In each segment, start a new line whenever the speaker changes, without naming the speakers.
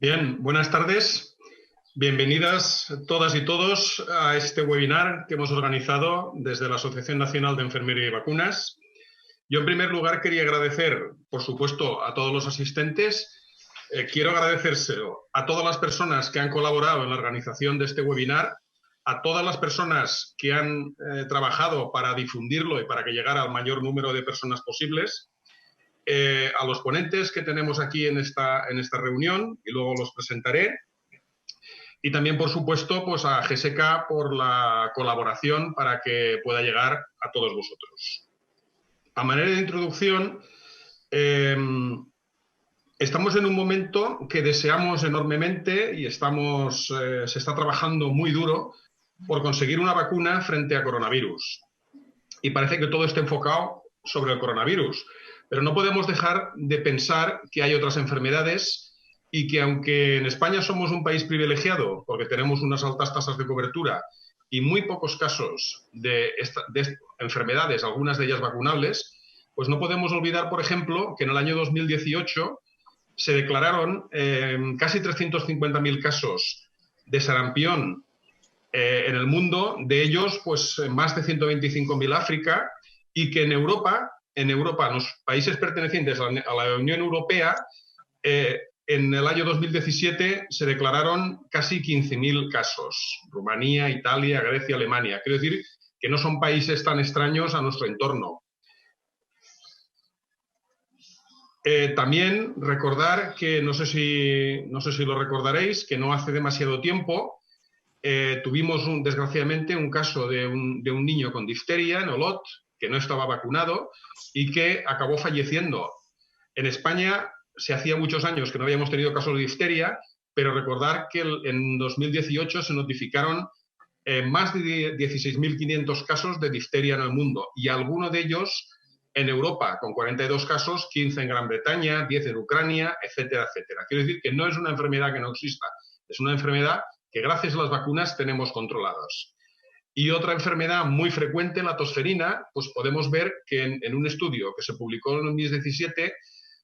Bien, buenas tardes. Bienvenidas todas y todos a este webinar que hemos organizado desde la Asociación Nacional de Enfermería y Vacunas. Yo, en primer lugar, quería agradecer, por supuesto, a todos los asistentes. Quiero agradecérselo a todas las personas que han colaborado en la organización de este webinar, a todas las personas que han trabajado para difundirlo y para que llegara al mayor número de personas posibles, a los ponentes que tenemos aquí en esta reunión, y luego los presentaré, y también, por supuesto, pues a GSK por la colaboración para que pueda llegar a todos vosotros. A manera de introducción, estamos en un momento que deseamos enormemente y se está trabajando muy duro por conseguir una vacuna frente a coronavirus. Y parece que todo está enfocado sobre el coronavirus. Pero no podemos dejar de pensar que hay otras enfermedades y que, aunque en España somos un país privilegiado porque tenemos unas altas tasas de cobertura y muy pocos casos de enfermedades, algunas de ellas vacunables, pues no podemos olvidar, por ejemplo, que en el año 2018 se declararon casi 350.000 casos de sarampión en el mundo, de ellos pues más de 125.000 África, y que en Europa, en los países pertenecientes a la Unión Europea, en el año 2017 se declararon casi 15.000 casos. Rumanía, Italia, Grecia, Alemania. Quiero decir que no son países tan extraños a nuestro entorno. También recordar que, no sé si lo recordaréis, que no hace demasiado tiempo tuvimos desgraciadamente un caso de un niño con difteria en Olot, que no estaba vacunado y que acabó falleciendo. En España se hacía muchos años que no habíamos tenido casos de difteria, pero recordar que en 2018 se notificaron más de 16.500 casos de difteria en el mundo, y algunos de ellos en Europa, con 42 casos, 15 en Gran Bretaña, 10 en Ucrania, etcétera, etcétera. Quiero decir que no es una enfermedad que no exista, es una enfermedad que gracias a las vacunas tenemos controladas. Y otra enfermedad muy frecuente, la tosferina, pues podemos ver que en un estudio que se publicó en 2017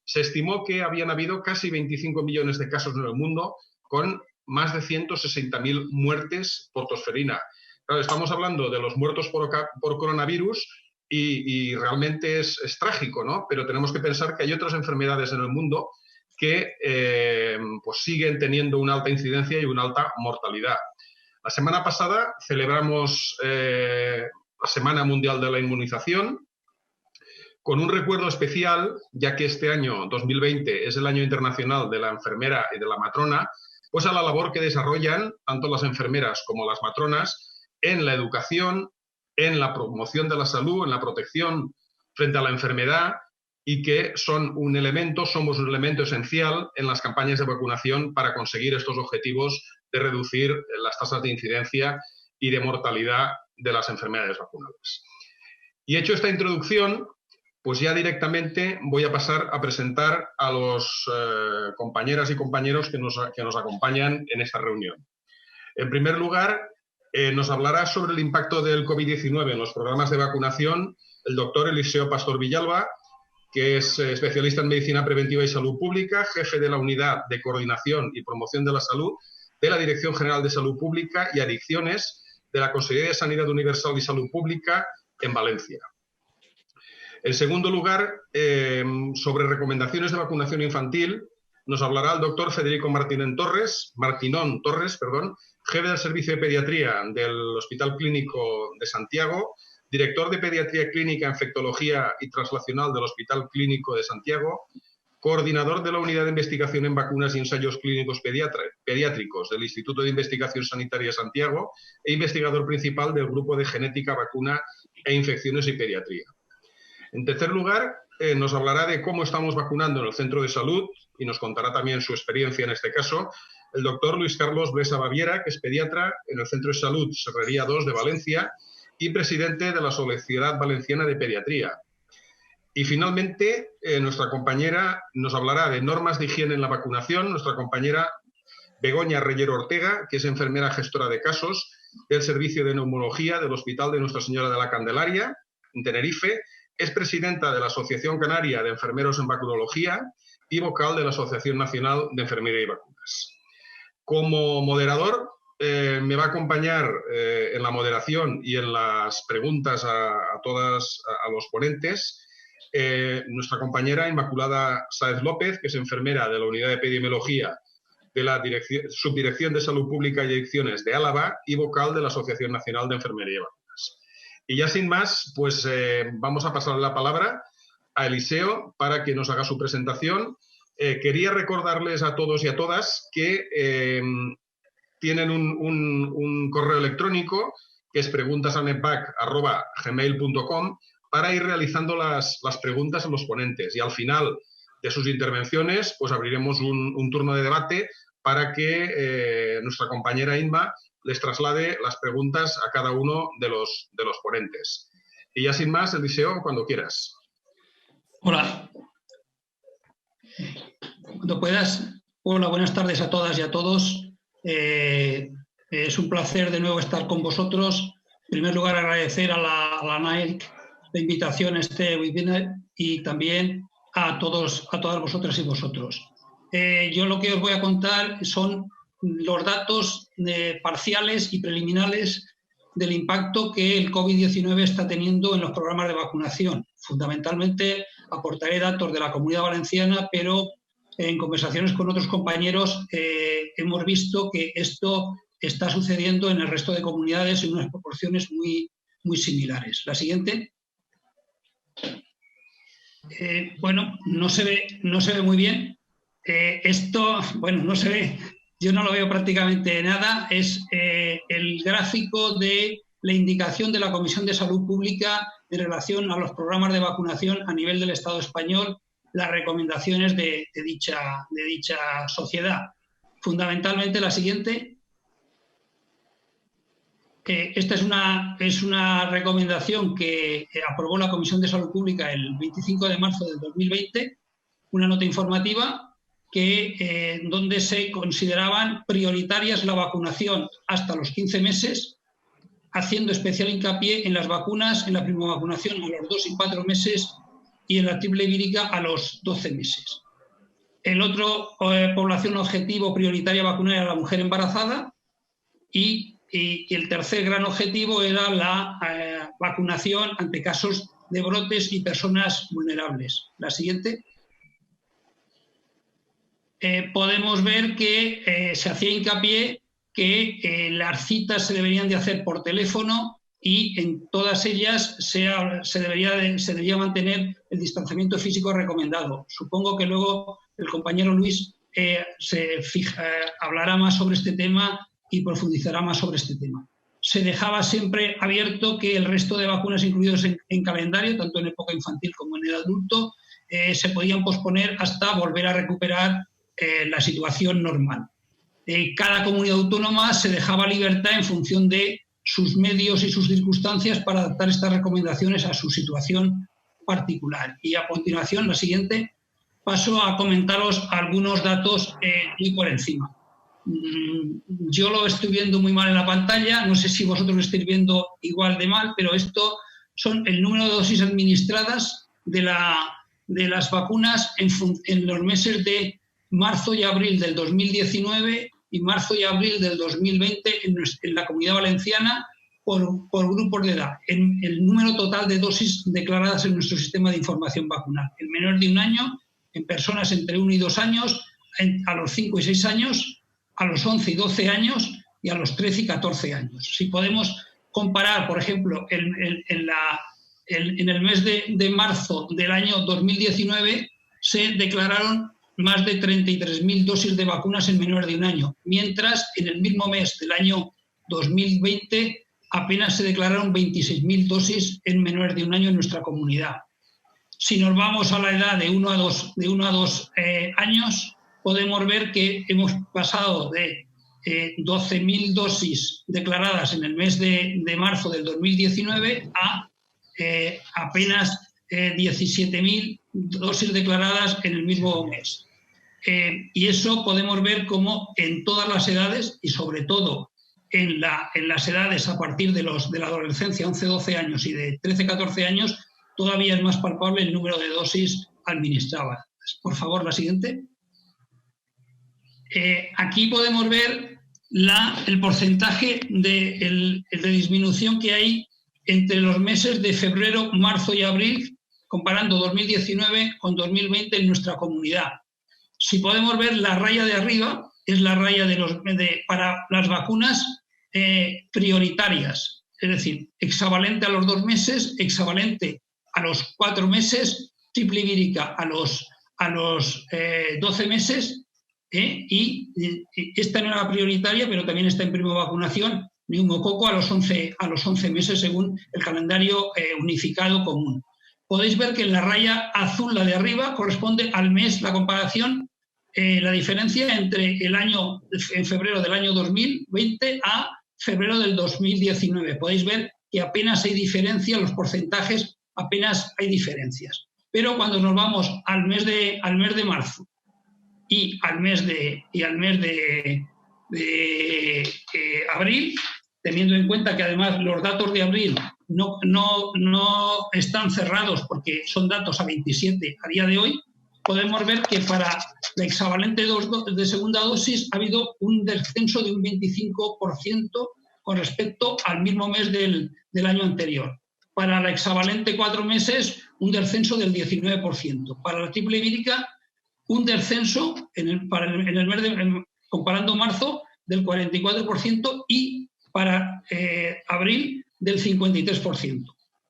se estimó que habían habido casi 25 millones de casos en el mundo, con más de 160.000 muertes por tosferina. Claro, estamos hablando de los muertos por coronavirus y realmente es trágico, ¿no? Pero tenemos que pensar que hay otras enfermedades en el mundo que pues siguen teniendo una alta incidencia y una alta mortalidad. La semana pasada celebramos la Semana Mundial de la Inmunización, con un recuerdo especial, ya que este año, 2020, es el año internacional de la enfermera y de la matrona, pues a la labor que desarrollan tanto las enfermeras como las matronas en la educación, en la promoción de la salud, en la protección frente a la enfermedad, y que somos un elemento esencial en las campañas de vacunación para conseguir estos objetivos de reducir las tasas de incidencia y de mortalidad de las enfermedades vacunables. Y hecho esta introducción, pues ya directamente voy a pasar a presentar a los compañeras y compañeros que nos acompañan en esta reunión. En primer lugar, nos hablará sobre el impacto del COVID-19 en los programas de vacunación el doctor Eliseo Pastor Villalba, que es especialista en Medicina Preventiva y Salud Pública, jefe de la Unidad de Coordinación y Promoción de la Salud de la Dirección General de Salud Pública y Adicciones de la Consejería de Sanidad Universal y Salud Pública en Valencia. En segundo lugar, sobre recomendaciones de vacunación infantil, nos hablará el doctor Federico Martinón Torres, jefe del Servicio de Pediatría del Hospital Clínico de Santiago, director de Pediatría Clínica, Infectología y Translacional del Hospital Clínico de Santiago, coordinador de la Unidad de Investigación en Vacunas y Ensayos Clínicos Pediátricos del Instituto de Investigación Sanitaria Santiago e investigador principal del Grupo de Genética, Vacuna e Infecciones y Pediatría. En tercer lugar, nos hablará de cómo estamos vacunando en el centro de salud y nos contará también su experiencia en este caso el doctor Luis Carlos Blesa Baviera, que es pediatra en el Centro de Salud Serrería 2 de Valencia y presidente de la Sociedad Valenciana de Pediatría. Y finalmente, nuestra compañera nos hablará de normas de higiene en la vacunación, nuestra compañera Begoña Reyero Ortega, que es enfermera gestora de casos del Servicio de Neumología del Hospital de Nuestra Señora de la Candelaria, en Tenerife, es presidenta de la Asociación Canaria de Enfermeros en Vacunología y vocal de la Asociación Nacional de Enfermería y Vacunas. vacunas. Como moderador, me va a acompañar en la moderación y en las preguntas a los ponentes nuestra compañera Inmaculada Sáez López, que es enfermera de la Unidad de Epidemiología de la Subdirección de Salud Pública y Adicciones de Álava y vocal de la Asociación Nacional de Enfermería y Vacunas. Y ya sin más, pues vamos a pasar la palabra a Eliseo para que nos haga su presentación. Quería recordarles a todos y a todas que tienen un correo electrónico que es preguntasanetback@gmail.com para ir realizando las preguntas a los ponentes. Y al final de sus intervenciones, pues abriremos un turno de debate para que nuestra compañera Inma les traslade las preguntas a cada uno de los ponentes. Y ya sin más, Eliseo, cuando quieras.
Hola. Cuando puedas. Hola, buenas tardes a todas y a todos. Es un placer de nuevo estar con vosotros. En primer lugar, agradecer a la NAEC la invitación a este webinar y también a todas vosotras y vosotros. Yo lo que os voy a contar son los datos parciales y preliminares del impacto que el COVID-19 está teniendo en los programas de vacunación. Fundamentalmente aportaré datos de la Comunidad Valenciana, pero en conversaciones con otros compañeros hemos visto que esto está sucediendo en el resto de comunidades en unas proporciones muy, muy similares. La siguiente. Bueno, no se ve muy bien. Esto, bueno, no se ve, yo no lo veo prácticamente nada. Es el gráfico de la indicación de la Comisión de Salud Pública en relación a los programas de vacunación a nivel del Estado español, las recomendaciones de dicha sociedad. Fundamentalmente la siguiente. Esta es una recomendación que aprobó la Comisión de Salud Pública el 25 de marzo del 2020, una nota informativa donde se consideraban prioritarias la vacunación hasta los 15 meses, haciendo especial hincapié en las vacunas, en la primovacunación a los 2 y 4 meses y en la triple vírica a los 12 meses. El otro población objetivo prioritaria a vacunar era la mujer embarazada y el tercer gran objetivo era la vacunación ante casos de brotes y personas vulnerables. La siguiente. Podemos ver que se hacía hincapié que las citas se deberían de hacer por teléfono y en todas ellas se debería mantener el distanciamiento físico recomendado. Supongo que luego el compañero Luis hablará más sobre este tema y profundizará más sobre este tema. Se dejaba siempre abierto que el resto de vacunas incluidos en calendario, tanto en época infantil como en el adulto, se podían posponer hasta volver a recuperar la situación normal. Cada comunidad autónoma se dejaba libertad en función de sus medios y sus circunstancias para adaptar estas recomendaciones a su situación particular. Y a continuación, la siguiente, paso a comentaros algunos datos muy por encima. Yo lo estoy viendo muy mal en la pantalla, no sé si vosotros lo estáis viendo igual de mal, pero esto son el número de dosis administradas de las vacunas en los meses de marzo y abril del 2019 y marzo y abril del 2020 en la Comunidad Valenciana por grupos de edad, en el número total de dosis declaradas en nuestro sistema de información vacunal. En menores de 1 año, en personas entre 1 y 2 años, a los 5 y 6 años, a los 11 y 12 años y a los 13 y 14 años. Si podemos comparar, por ejemplo, en el mes de marzo del año 2019 se declararon más de 33.000 dosis de vacunas en menores de 1 año, mientras en el mismo mes del año 2020 apenas se declararon 26.000 dosis en menores de 1 año en nuestra comunidad. Si nos vamos a la edad de 1 a 2 años, podemos ver que hemos pasado de 12.000 dosis declaradas en el mes de marzo del 2019 a apenas 17.000 dosis declaradas en el mismo mes. Y eso podemos ver como en todas las edades y sobre todo en las edades a partir de la adolescencia, 11-12 años y de 13-14 años, todavía es más palpable el número de dosis administradas. Por favor, la siguiente. Aquí podemos ver el porcentaje de disminución que hay entre los meses de febrero, marzo y abril, comparando 2019 con 2020 en nuestra comunidad. Si podemos ver, la raya de arriba es la raya para las vacunas prioritarias, es decir, hexavalente a los 2 meses, hexavalente a los 4 meses, triple vírica a los 12 meses, y esta no era prioritaria, pero también está en primovacunación, neumococo a los 11 meses según el calendario unificado común. Podéis ver que en la raya azul, la de arriba, corresponde al mes, la comparación, la diferencia entre en febrero del año 2020 a febrero del 2019. Podéis ver que apenas hay diferencia, los porcentajes apenas hay diferencias. Pero cuando nos vamos al mes de marzo y al mes de abril, teniendo en cuenta que además los datos de abril no están cerrados porque son datos a 27 a día de hoy, podemos ver que para la hexavalente de segunda dosis ha habido un descenso de un 25% con respecto al mismo mes del año anterior. Para la hexavalente 4 meses, un descenso del 19%. Para la triple vírica, un descenso comparando marzo del 44% y para abril del 53%.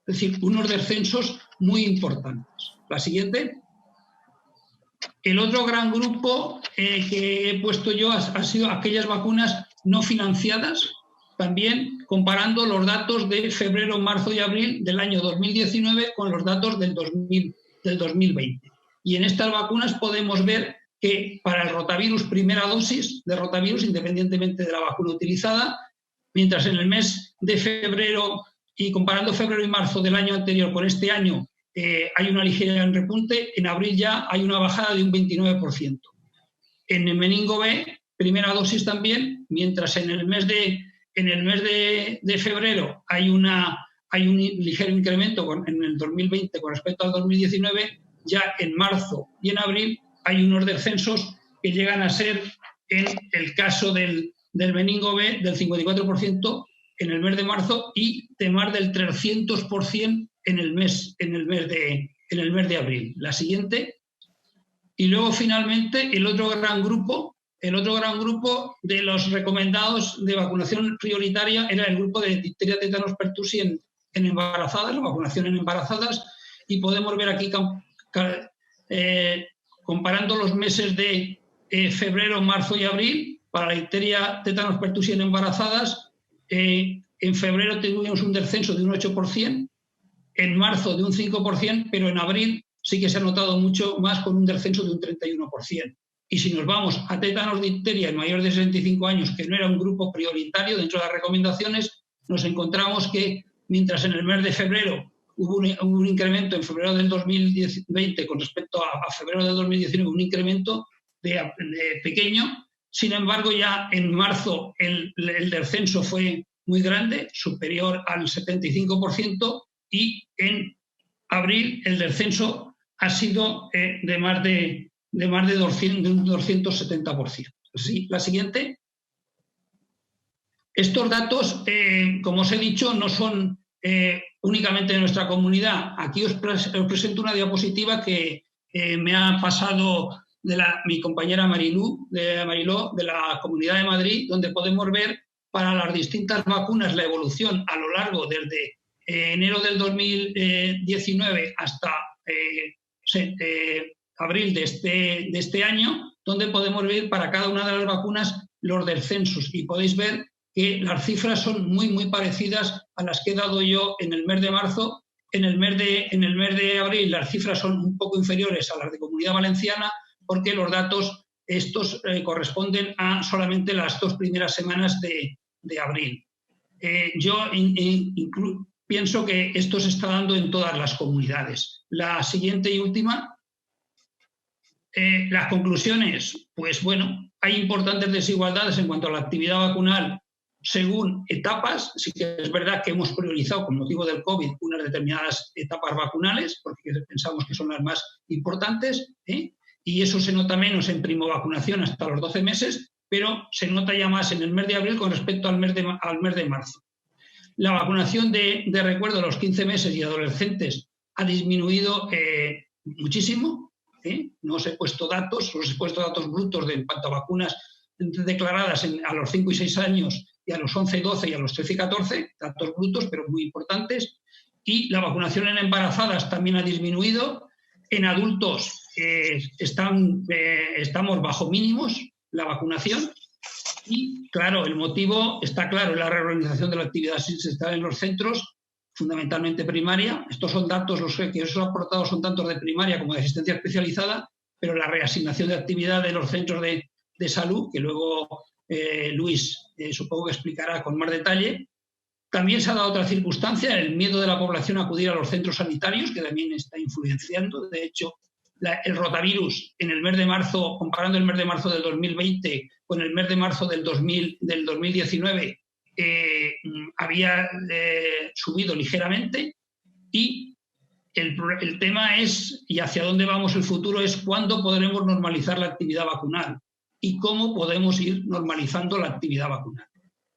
Es decir, unos descensos muy importantes. La siguiente. El otro gran grupo que he puesto yo ha sido aquellas vacunas no financiadas, también comparando los datos de febrero, marzo y abril del año 2019 con los datos del 2020. Y en estas vacunas podemos ver que para el rotavirus, primera dosis de rotavirus, independientemente de la vacuna utilizada, mientras en el mes de febrero y comparando febrero y marzo del año anterior con este año hay una ligera repunte, en abril ya hay una bajada de un 29%. En el meningo B, primera dosis también, mientras en el mes de febrero hay un ligero incremento en el 2020 con respecto al 2019, ya en marzo y en abril hay unos descensos que llegan a ser, en el caso del meningo B, del 54% en el mes de marzo y de más del 300% en el mes de abril. La siguiente. Y luego, finalmente, el otro gran grupo de los recomendados de vacunación prioritaria era el grupo de difteria, tétanos, pertussis en embarazadas, la vacunación en embarazadas, y podemos ver aquí, comparando los meses de febrero, marzo y abril, para la difteria, tétanos, pertussis en embarazadas, en febrero tuvimos un descenso de un 8%, en marzo de un 5%, pero en abril sí que se ha notado mucho más, con un descenso de un 31%. Y si nos vamos a tétanos, difteria en mayores de 65 años, que no era un grupo prioritario dentro de las recomendaciones, nos encontramos que mientras en el mes de febrero hubo un incremento en febrero del 2020 con respecto a febrero del 2019, un incremento de pequeño, sin embargo ya en marzo el descenso fue muy grande, superior al 75%, y en abril el descenso ha sido de más de un 270%. ¿Sí? La siguiente. Estos datos, como os he dicho, no son únicamente de nuestra comunidad. Aquí os presento una diapositiva que me ha pasado mi compañera Mariló, de la Comunidad de Madrid, donde podemos ver para las distintas vacunas la evolución a lo largo desde enero del 2019 hasta abril de este año, donde podemos ver para cada una de las vacunas los descensos, y podéis ver que las cifras son muy, muy parecidas a las que he dado yo en el mes de marzo. En el mes de abril las cifras son un poco inferiores a las de Comunidad Valenciana, porque los datos estos corresponden a solamente las 2 primeras semanas de abril. Yo pienso que esto se está dando en todas las comunidades. La siguiente y última. Las conclusiones, pues bueno, hay importantes desigualdades en cuanto a la actividad vacunal según etapas. Sí que es verdad que hemos priorizado con motivo del COVID unas determinadas etapas vacunales, porque pensamos que son las más importantes, y eso se nota menos en primovacunación hasta los 12 meses, pero se nota ya más en el mes de abril con respecto al mes de marzo. La vacunación de recuerdo a los 15 meses y adolescentes ha disminuido muchísimo. No os he puesto datos, os he puesto datos brutos de en cuanto a vacunas declaradas a los 5 y 6 años y a los 11 y 12 y a los 13 y 14, datos brutos pero muy importantes. Y la vacunación en embarazadas también ha disminuido. En adultos estamos bajo mínimos la vacunación. Y, claro, el motivo está claro, la reorganización de la actividad asistencial en los centros, fundamentalmente primaria. Estos son datos, los que os he aportado son tanto de primaria como de asistencia especializada, pero la reasignación de actividad de los centros de salud, que luego Luis supongo que explicará con más detalle. También se ha dado otra circunstancia, el miedo de la población a acudir a los centros sanitarios, que también está influenciando. De hecho, el rotavirus en el mes de marzo, comparando el mes de marzo del 2020 con el mes de marzo del 2019, había subido ligeramente. Y el tema es, y hacia dónde vamos el futuro, es cuándo podremos normalizar la actividad vacunal y cómo podemos ir normalizando la actividad vacunal.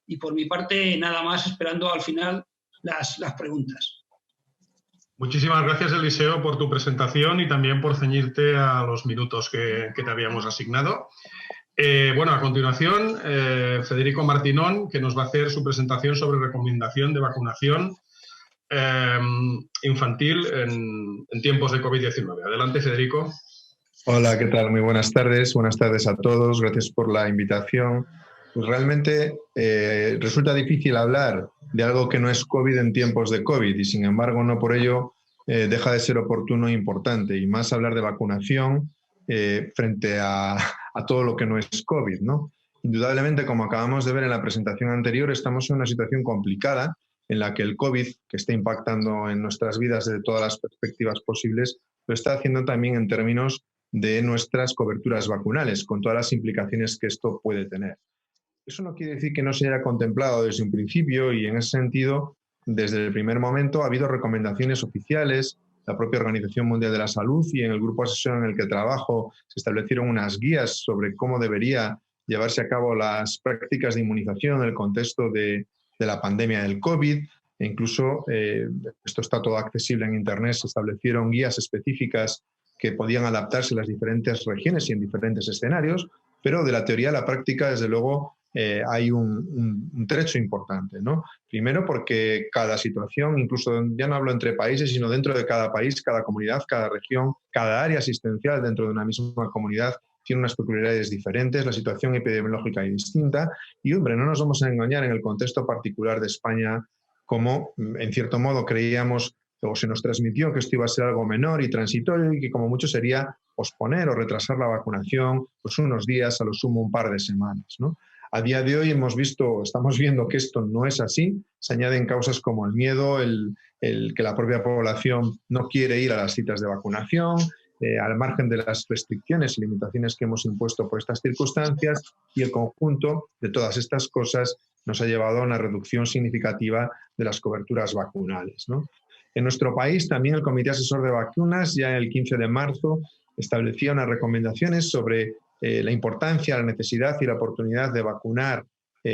Y por mi parte, nada más, esperando al final las preguntas.
Muchísimas gracias, Eliseo, por tu presentación y también por ceñirte a los minutos que te habíamos asignado. Bueno, a continuación, Federico Martinón, que nos va a hacer su presentación sobre recomendación de vacunación infantil en tiempos de COVID-19. Adelante, Federico.
Hola, ¿qué tal? Muy buenas tardes. Buenas tardes a todos. Gracias por la invitación. Pues realmente resulta difícil hablar de algo que no es COVID en tiempos de COVID y, sin embargo, no por ello deja de ser oportuno e importante, y más hablar de vacunación frente a todo lo que no es COVID, ¿no? Indudablemente, como acabamos de ver en la presentación anterior, estamos en una situación complicada en la que el COVID, que está impactando en nuestras vidas desde todas las perspectivas posibles, lo está haciendo también en términos de nuestras coberturas vacunales, con todas las implicaciones que esto puede tener. Eso no quiere decir que no se haya contemplado desde un principio, y en ese sentido, desde el primer momento ha habido recomendaciones oficiales. La propia Organización Mundial de la Salud y en el grupo asesor en el que trabajo se establecieron unas guías sobre cómo debería llevarse a cabo las prácticas de inmunización en el contexto de la pandemia del COVID. E incluso, esto está todo accesible en Internet, se establecieron guías específicas que podían adaptarse a las diferentes regiones y en diferentes escenarios, pero de la teoría a la práctica, desde luego, hay un trecho importante, ¿no? Primero porque cada situación, incluso ya no hablo entre países, sino dentro de cada país, cada comunidad, cada región, cada área asistencial dentro de una misma comunidad tiene unas peculiaridades diferentes, la situación epidemiológica es distinta y, hombre, no nos vamos a engañar en el contexto particular de España, como en cierto modo creíamos o se nos transmitió que esto iba a ser algo menor y transitorio y que como mucho sería posponer o retrasar la vacunación pues unos días, a lo sumo un par de semanas, ¿no? A día de hoy estamos viendo que esto no es así. Se añaden causas como el miedo, el que la propia población no quiere ir a las citas de vacunación, al margen de las restricciones y limitaciones que hemos impuesto por estas circunstancias, y el conjunto de todas estas cosas nos ha llevado a una reducción significativa de las coberturas vacunales, ¿no? En nuestro país también el Comité Asesor de Vacunas ya el 15 de marzo establecía unas recomendaciones sobre la importancia, la necesidad y la oportunidad de vacunar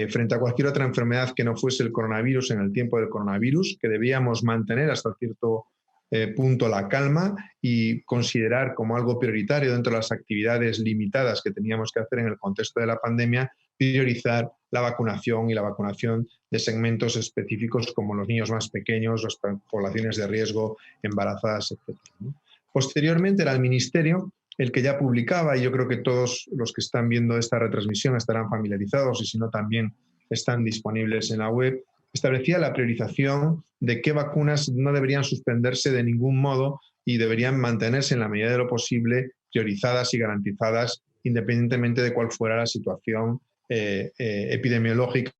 frente a cualquier otra enfermedad que no fuese el coronavirus en el tiempo del coronavirus, que debíamos mantener hasta cierto punto la calma y considerar como algo prioritario dentro de las actividades limitadas que teníamos que hacer en el contexto de la pandemia, priorizar la vacunación y la vacunación de segmentos específicos como los niños más pequeños, las poblaciones de riesgo, embarazadas, etc., ¿no? Posteriormente era el Ministerio el que ya publicaba, y yo creo que todos los que están viendo esta retransmisión estarán familiarizados, y si no también están disponibles en la web, establecía la priorización de qué vacunas no deberían suspenderse de ningún modo y deberían mantenerse en la medida de lo posible priorizadas y garantizadas independientemente de cuál fuera la situación epidemiológica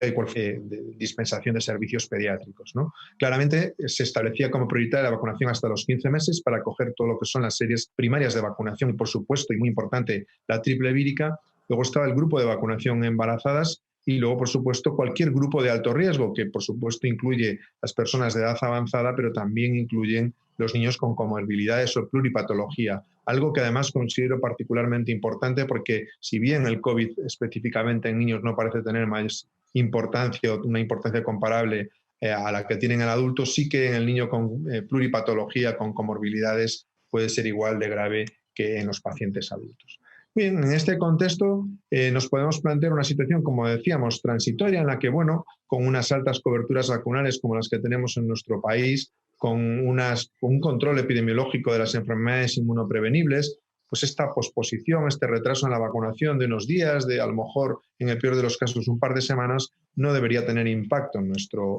y cualquier dispensación de servicios pediátricos, ¿no? Claramente se establecía como prioritaria la vacunación hasta los 15 meses para acoger todo lo que son las series primarias de vacunación y, por supuesto, y muy importante, la triple vírica. Luego estaba el grupo de vacunación en embarazadas y luego, por supuesto, cualquier grupo de alto riesgo, que por supuesto incluye las personas de edad avanzada, pero también incluyen los niños con comorbilidades o pluripatología, algo que además considero particularmente importante porque si bien el COVID específicamente en niños no parece tener más importancia o una importancia comparable a la que tienen el adulto, sí que en el niño con pluripatología, con comorbilidades, puede ser igual de grave que en los pacientes adultos. Bien, en este contexto nos podemos plantear una situación, como decíamos, transitoria, en la que, bueno, con unas altas coberturas vacunales como las que tenemos en nuestro país, con un control epidemiológico de las enfermedades inmunoprevenibles, pues esta posposición, este retraso en la vacunación de unos días, de a lo mejor en el peor de los casos un par de semanas, no debería tener impacto en nuestro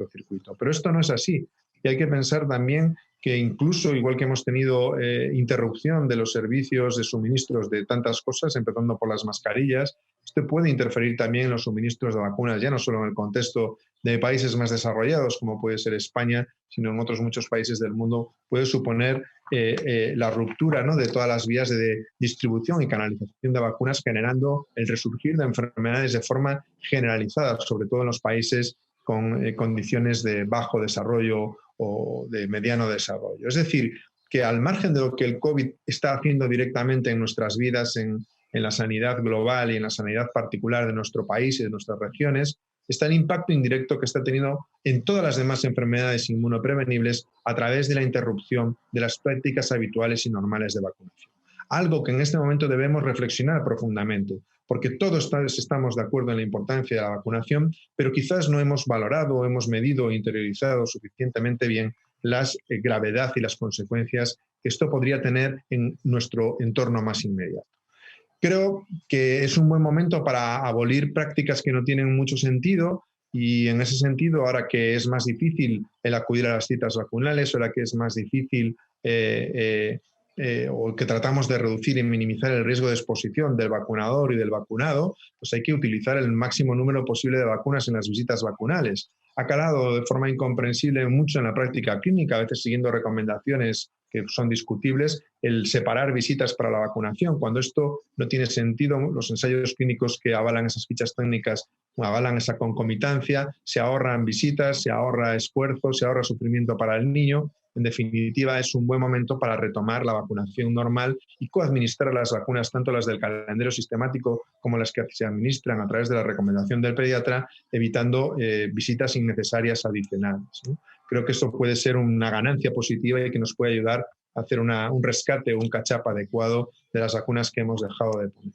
circuito. Pero esto no es así. Y hay que pensar también que incluso, igual que hemos tenido interrupción de los servicios de suministros de tantas cosas, empezando por las mascarillas, esto puede interferir también en los suministros de vacunas, ya no solo en el contexto de países más desarrollados, como puede ser España, sino en otros muchos países del mundo, puede suponer la ruptura, ¿no?, de todas las vías de distribución y canalización de vacunas, generando el resurgir de enfermedades de forma generalizada, sobre todo en los países con condiciones de bajo desarrollo o de mediano desarrollo. Es decir, que al margen de lo que el COVID está haciendo directamente en nuestras vidas, en la sanidad global y en la sanidad particular de nuestro país y de nuestras regiones, está el impacto indirecto que está teniendo en todas las demás enfermedades inmunoprevenibles a través de la interrupción de las prácticas habituales y normales de vacunación. Algo que en este momento debemos reflexionar profundamente, porque todos estamos de acuerdo en la importancia de la vacunación, pero quizás no hemos valorado o hemos medido o interiorizado suficientemente bien la gravedad y las consecuencias que esto podría tener en nuestro entorno más inmediato. Creo que es un buen momento para abolir prácticas que no tienen mucho sentido y en ese sentido, ahora que es más difícil el acudir a las citas vacunales, ahora que es más difícil o que tratamos de reducir y minimizar el riesgo de exposición del vacunador y del vacunado, pues hay que utilizar el máximo número posible de vacunas en las visitas vacunales. Ha calado de forma incomprensible mucho en la práctica clínica, a veces siguiendo recomendaciones que son discutibles, el separar visitas para la vacunación, cuando esto no tiene sentido. Los ensayos clínicos que avalan esas fichas técnicas avalan esa concomitancia, se ahorran visitas, se ahorra esfuerzo, se ahorra sufrimiento para el niño. En definitiva, es un buen momento para retomar la vacunación normal y coadministrar las vacunas, tanto las del calendario sistemático como las que se administran a través de la recomendación del pediatra, evitando visitas innecesarias adicionales, ¿no? Creo que esto puede ser una ganancia positiva y que nos puede ayudar a hacer un rescate o un catch-up adecuado de las vacunas que hemos dejado de poner.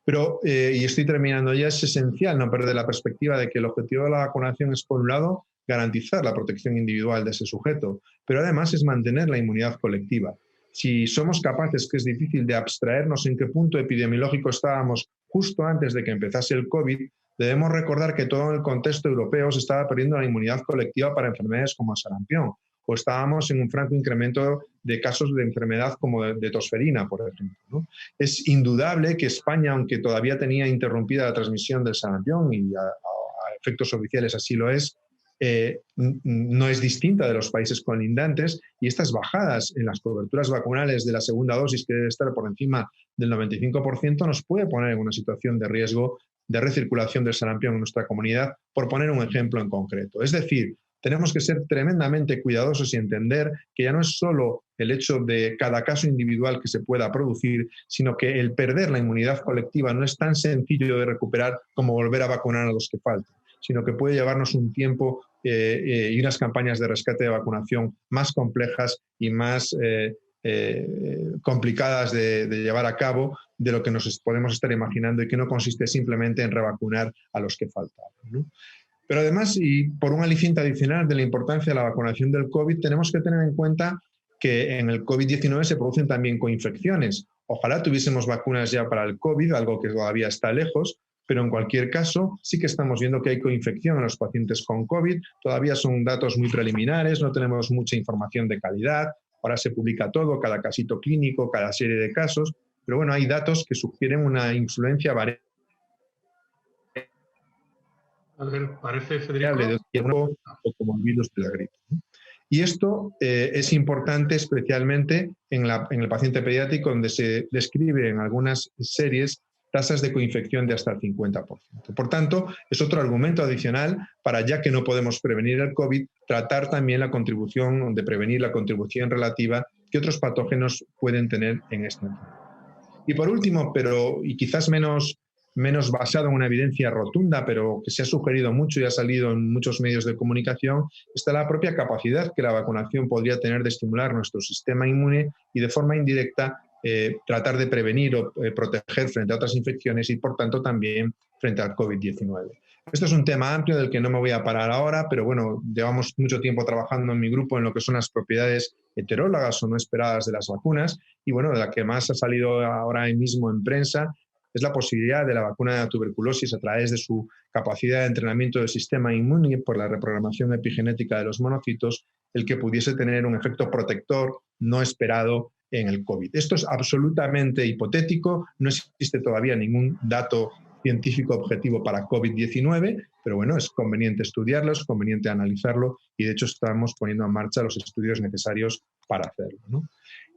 Pero, y estoy terminando ya, es esencial no perder la perspectiva de que el objetivo de la vacunación es, por un lado, garantizar la protección individual de ese sujeto, pero además es mantener la inmunidad colectiva. Si somos capaces, que es difícil, de abstraernos en qué punto epidemiológico estábamos justo antes de que empezase el COVID, debemos recordar que todo el contexto europeo se estaba perdiendo la inmunidad colectiva para enfermedades como el sarampión, o estábamos en un franco incremento de casos de enfermedad como de tosferina, por ejemplo, ¿no? Es indudable que España, aunque todavía tenía interrumpida la transmisión del sarampión, y a efectos oficiales así lo es, no es distinta de los países colindantes, y estas bajadas en las coberturas vacunales de la segunda dosis, que debe estar por encima del 95%, nos puede poner en una situación de riesgo de recirculación del sarampión en nuestra comunidad, por poner un ejemplo en concreto. Es decir, tenemos que ser tremendamente cuidadosos y entender que ya no es solo el hecho de cada caso individual que se pueda producir, sino que el perder la inmunidad colectiva no es tan sencillo de recuperar como volver a vacunar a los que faltan, sino que puede llevarnos un tiempo y unas campañas de rescate de vacunación más complejas y más complicadas de llevar a cabo de lo que nos podemos estar imaginando, y que no consiste simplemente en revacunar a los que faltaban, ¿no? Pero además, y por un aliciente adicional de la importancia de la vacunación del COVID, tenemos que tener en cuenta que en el COVID-19 se producen también coinfecciones. Ojalá tuviésemos vacunas ya para el COVID, algo que todavía está lejos, pero en cualquier caso sí que estamos viendo que hay coinfección en los pacientes con COVID. Todavía son datos muy preliminares, no tenemos mucha información de calidad. Ahora se publica todo, cada casito clínico, cada serie de casos, pero bueno, hay datos que sugieren una influencia variable.
A ver, parece, Federico,
o como el virus de la gripe, ¿no? Y esto es importante especialmente en el paciente pediátrico, donde se describe en algunas series tasas de coinfección de hasta el 50%. Por tanto, es otro argumento adicional para, ya que no podemos prevenir el COVID, tratar también la contribución de prevenir la contribución relativa que otros patógenos pueden tener en este entorno. Y por último, y quizás menos basado en una evidencia rotunda, pero que se ha sugerido mucho y ha salido en muchos medios de comunicación, está la propia capacidad que la vacunación podría tener de estimular nuestro sistema inmune y de forma indirecta tratar de prevenir o proteger frente a otras infecciones y, por tanto, también frente al COVID-19. Esto es un tema amplio del que no me voy a parar ahora, pero bueno, llevamos mucho tiempo trabajando en mi grupo en lo que son las propiedades heterólogas o no esperadas de las vacunas, y bueno, de la que más ha salido ahora mismo en prensa es la posibilidad de la vacuna de la tuberculosis, a través de su capacidad de entrenamiento del sistema inmune por la reprogramación epigenética de los monocitos, el que pudiese tener un efecto protector no esperado en el COVID. Esto es absolutamente hipotético, no existe todavía ningún dato científico objetivo para COVID-19, pero bueno, es conveniente estudiarlo, es conveniente analizarlo, y de hecho estamos poniendo en marcha los estudios necesarios para hacerlo, ¿no?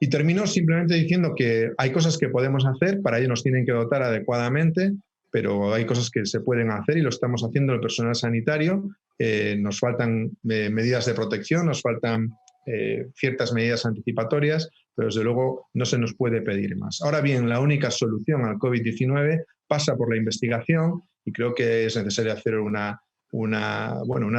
Y termino simplemente diciendo que hay cosas que podemos hacer, para ello nos tienen que dotar adecuadamente, pero hay cosas que se pueden hacer y lo estamos haciendo el personal sanitario. Nos faltan medidas de protección, nos faltan ciertas medidas anticipatorias, pero desde luego no se nos puede pedir más. Ahora bien, la única solución al COVID-19 pasa por la investigación, y creo que es necesario hacer una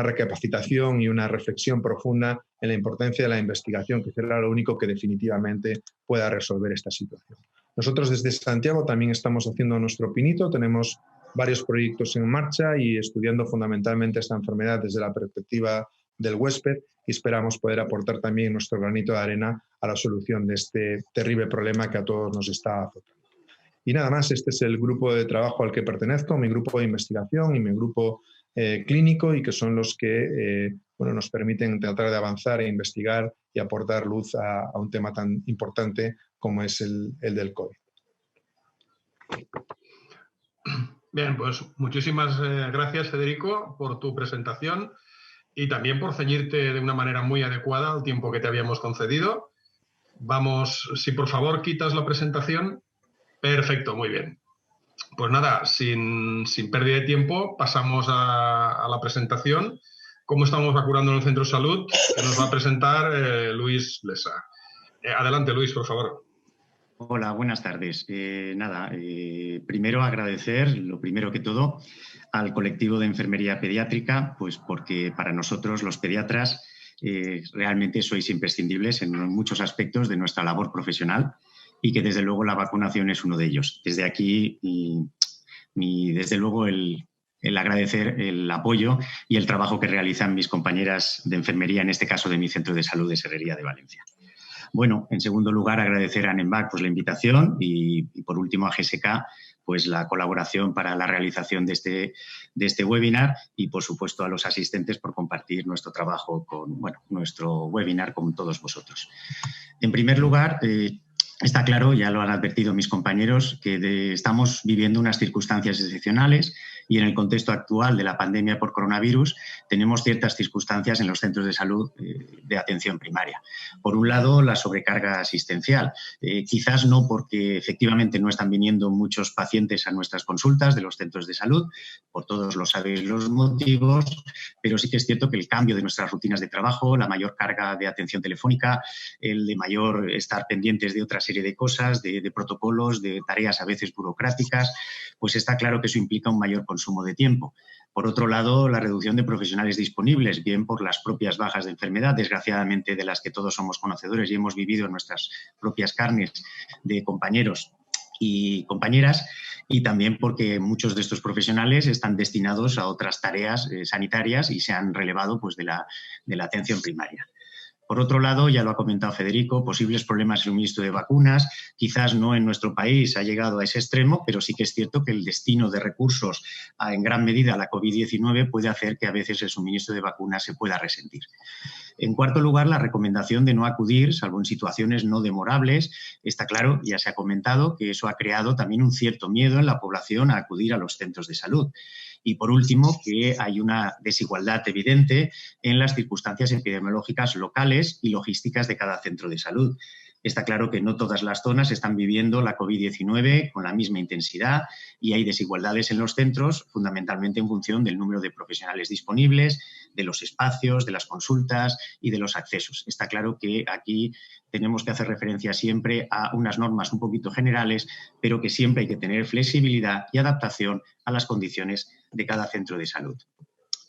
recapacitación y una reflexión profunda en la importancia de la investigación, que será lo único que definitivamente pueda resolver esta situación. Nosotros desde Santiago también estamos haciendo nuestro pinito, tenemos varios proyectos en marcha y estudiando fundamentalmente esta enfermedad desde la perspectiva del huésped, y esperamos poder aportar también nuestro granito de arena a la solución de este terrible problema que a todos nos está azotando. Y nada más, este es el grupo de trabajo al que pertenezco, mi grupo de investigación y mi grupo clínico, y que son los que nos permiten tratar de avanzar e investigar y aportar luz a un tema tan importante como es el del COVID.
Bien, pues muchísimas gracias, Federico, por tu presentación y también por ceñirte de una manera muy adecuada al tiempo que te habíamos concedido. Vamos, si por favor quitas la presentación. Perfecto, muy bien. Pues nada, sin pérdida de tiempo, pasamos a la presentación. ¿Cómo estamos vacunando en el centro de salud? Que nos va a presentar Luis Blesa. Adelante, Luis, por favor.
Hola, buenas tardes. Primero agradecer, lo primero que todo, al colectivo de enfermería pediátrica, pues porque para nosotros, los pediatras, realmente sois imprescindibles en muchos aspectos de nuestra labor profesional, y que desde luego la vacunación es uno de ellos. Desde aquí, desde luego, el agradecer el apoyo y el trabajo que realizan mis compañeras de enfermería, en este caso de mi centro de salud de Serrería de Valencia. Bueno, en segundo lugar, agradecer a NEMVAC pues, la invitación y por último a GSK pues, la colaboración para la realización de este webinar, y por supuesto a los asistentes por compartir nuestro trabajo nuestro webinar con todos vosotros. En primer lugar, está claro, ya lo han advertido mis compañeros, que estamos viviendo unas circunstancias excepcionales, y en el contexto actual de la pandemia por coronavirus tenemos ciertas circunstancias en los centros de salud de atención primaria. Por un lado, la sobrecarga asistencial. Quizás no porque efectivamente no están viniendo muchos pacientes a nuestras consultas de los centros de salud, por todos lo sabéis los motivos, pero sí que es cierto que el cambio de nuestras rutinas de trabajo, la mayor carga de atención telefónica, el de mayor estar pendientes de otra serie de cosas, de protocolos, de tareas a veces burocráticas, pues está claro que eso implica un mayor consumo de tiempo. Por otro lado, la reducción de profesionales disponibles, bien por las propias bajas de enfermedad, desgraciadamente de las que todos somos conocedores y hemos vivido en nuestras propias carnes, de compañeros y compañeras, y también porque muchos de estos profesionales están destinados a otras tareas sanitarias y se han relevado pues, de la atención primaria. Por otro lado, ya lo ha comentado Federico, posibles problemas en el suministro de vacunas. Quizás no en nuestro país ha llegado a ese extremo, pero sí que es cierto que el destino de recursos en gran medida a la COVID-19 puede hacer que a veces el suministro de vacunas se pueda resentir. En cuarto lugar, la recomendación de no acudir, salvo en situaciones no demorables. Está claro, ya se ha comentado, que eso ha creado también un cierto miedo en la población a acudir a los centros de salud. Y, por último, que hay una desigualdad evidente en las circunstancias epidemiológicas locales y logísticas de cada centro de salud. Está claro que no todas las zonas están viviendo la COVID-19 con la misma intensidad y hay desigualdades en los centros, fundamentalmente en función del número de profesionales disponibles, de los espacios, de las consultas y de los accesos. Está claro que aquí tenemos que hacer referencia siempre a unas normas un poquito generales, pero que siempre hay que tener flexibilidad y adaptación a las condiciones de cada centro de salud.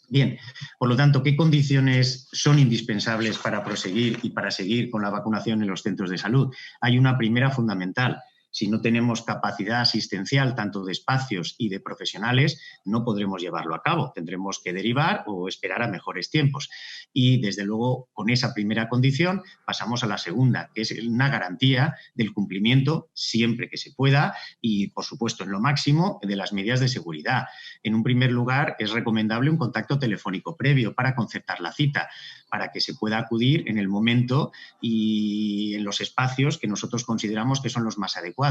Bien, por lo tanto, ¿qué condiciones son indispensables para proseguir y para seguir con la vacunación en los centros de salud? Hay una primera fundamental. Si no tenemos capacidad asistencial tanto de espacios y de profesionales, no podremos llevarlo a cabo. Tendremos que derivar o esperar a mejores tiempos. Y, desde luego, con esa primera condición pasamos a la segunda, que es una garantía del cumplimiento, siempre que se pueda, y, por supuesto, en lo máximo, de las medidas de seguridad. En un primer lugar, es recomendable un contacto telefónico previo para concertar la cita, para que se pueda acudir en el momento y en los espacios que nosotros consideramos que son los más adecuados.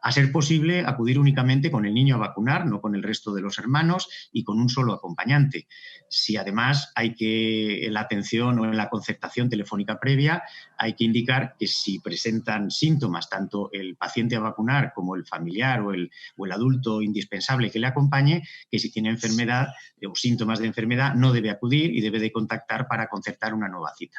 A ser posible, acudir únicamente con el niño a vacunar, no con el resto de los hermanos y con un solo acompañante. Si además hay que, en la atención o en la concertación telefónica previa, hay que indicar que si presentan síntomas, tanto el paciente a vacunar como el familiar o el adulto indispensable que le acompañe, que si tiene enfermedad o síntomas de enfermedad no debe acudir y debe de contactar para concertar una nueva cita.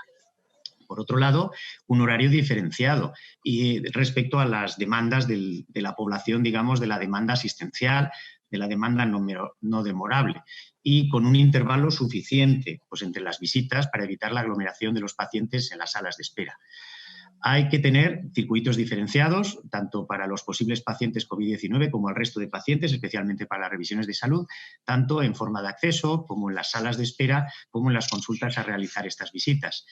Por otro lado, un horario diferenciado y respecto a las demandas de la población, digamos, de la demanda asistencial, de la demanda no demorable, y con un intervalo suficiente pues, entre las visitas para evitar la aglomeración de los pacientes en las salas de espera. Hay que tener circuitos diferenciados, tanto para los posibles pacientes COVID-19 como al resto de pacientes, especialmente para las revisiones de salud, tanto en forma de acceso como en las salas de espera, como en las consultas a realizar estas visitas.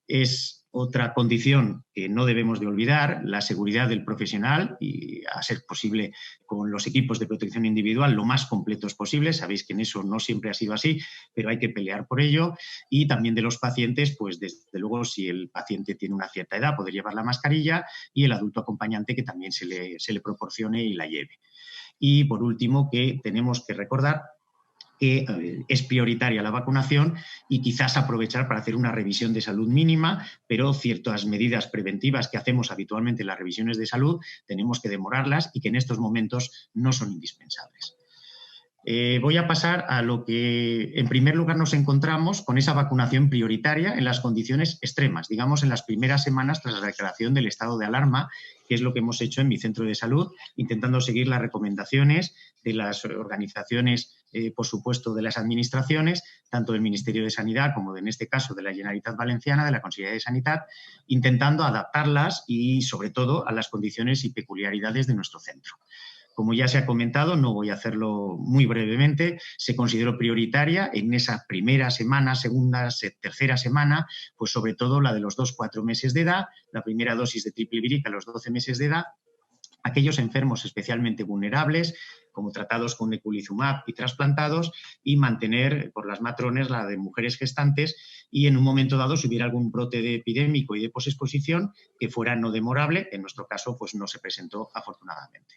Es otra condición que no debemos de olvidar, la seguridad del profesional y, a ser posible, con los equipos de protección individual lo más completos posible. Sabéis que en eso no siempre ha sido así, pero hay que pelear por ello. Y también de los pacientes, pues desde luego, si el paciente tiene una cierta edad, poder llevar la mascarilla y el adulto acompañante que también se le proporcione y la lleve. Y, por último, que tenemos que recordar que es prioritaria la vacunación y quizás aprovechar para hacer una revisión de salud mínima, pero ciertas medidas preventivas que hacemos habitualmente en las revisiones de salud tenemos que demorarlas y que en estos momentos no son indispensables. Voy a pasar a lo que en primer lugar nos encontramos con esa vacunación prioritaria en las condiciones extremas, digamos en las primeras semanas tras la declaración del estado de alarma, que es lo que hemos hecho en mi centro de salud, intentando seguir las recomendaciones de las organizaciones, por supuesto, de las administraciones, tanto del Ministerio de Sanidad como, en este caso, de la Generalitat Valenciana, de la Conselleria de Sanidad, intentando adaptarlas y, sobre todo, a las condiciones y peculiaridades de nuestro centro. Como ya se ha comentado, no voy a hacerlo muy brevemente, se consideró prioritaria en esa primera semana, segunda, tercera semana, pues sobre todo la de los 2-4 meses de edad, la primera dosis de triple vírica a los 12 meses de edad, aquellos enfermos especialmente vulnerables, como tratados con eculizumab y trasplantados, y mantener por las matrones la de mujeres gestantes y en un momento dado, si hubiera algún brote de epidémico y de posexposición que fuera no demorable, en nuestro caso pues no se presentó afortunadamente.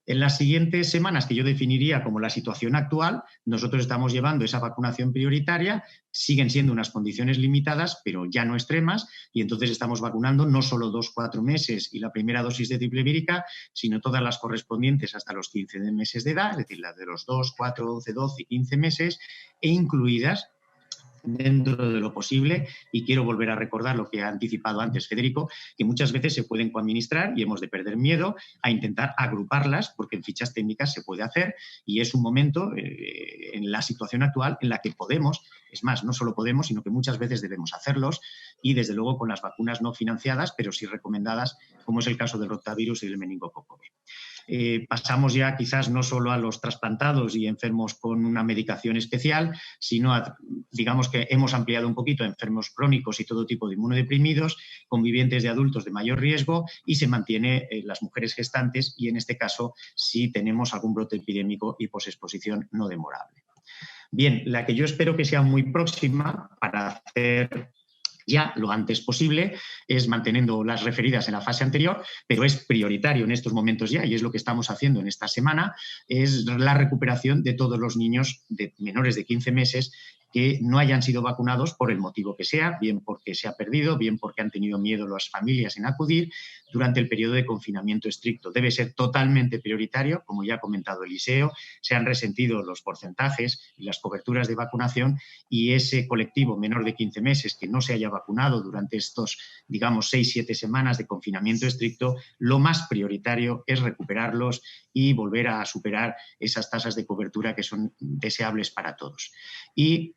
En las siguientes semanas, que yo definiría como la situación actual, nosotros estamos llevando esa vacunación prioritaria, siguen siendo unas condiciones limitadas, pero ya no extremas, y entonces estamos vacunando no solo 2-4 meses y la primera dosis de triple vírica, sino todas las correspondientes hasta los 15 meses de edad, es decir, las de los 2, 4, 11, 12 y 15 meses, e incluidas dentro de lo posible, y quiero volver a recordar lo que ha anticipado antes Federico, que muchas veces se pueden coadministrar y hemos de perder miedo a intentar agruparlas, porque en fichas técnicas se puede hacer y es un momento en la situación actual en la que podemos, es más, no solo podemos, sino que muchas veces debemos hacerlos y desde luego con las vacunas no financiadas, pero sí recomendadas, como es el caso del rotavirus y del meningococo B. Pasamos ya quizás no solo a los trasplantados y enfermos con una medicación especial, sino a, digamos que hemos ampliado un poquito a enfermos crónicos y todo tipo de inmunodeprimidos, convivientes de adultos de mayor riesgo y se mantiene las mujeres gestantes y en este caso si tenemos algún brote epidémico y posexposición no demorable. Bien, la que yo espero que sea muy próxima para hacer ya lo antes posible, es manteniendo las referidas en la fase anterior, pero es prioritario en estos momentos ya, y es lo que estamos haciendo en esta semana, es la recuperación de todos los niños de menores de 15 meses que no hayan sido vacunados por el motivo que sea, bien porque se ha perdido, bien porque han tenido miedo las familias en acudir durante el periodo de confinamiento estricto. Debe ser totalmente prioritario, como ya ha comentado Eliseo, se han resentido los porcentajes y las coberturas de vacunación, y ese colectivo menor de 15 meses que no se haya vacunado durante estos, digamos, 6-7 semanas de confinamiento estricto, lo más prioritario es recuperarlos y volver a superar esas tasas de cobertura que son deseables para todos. Y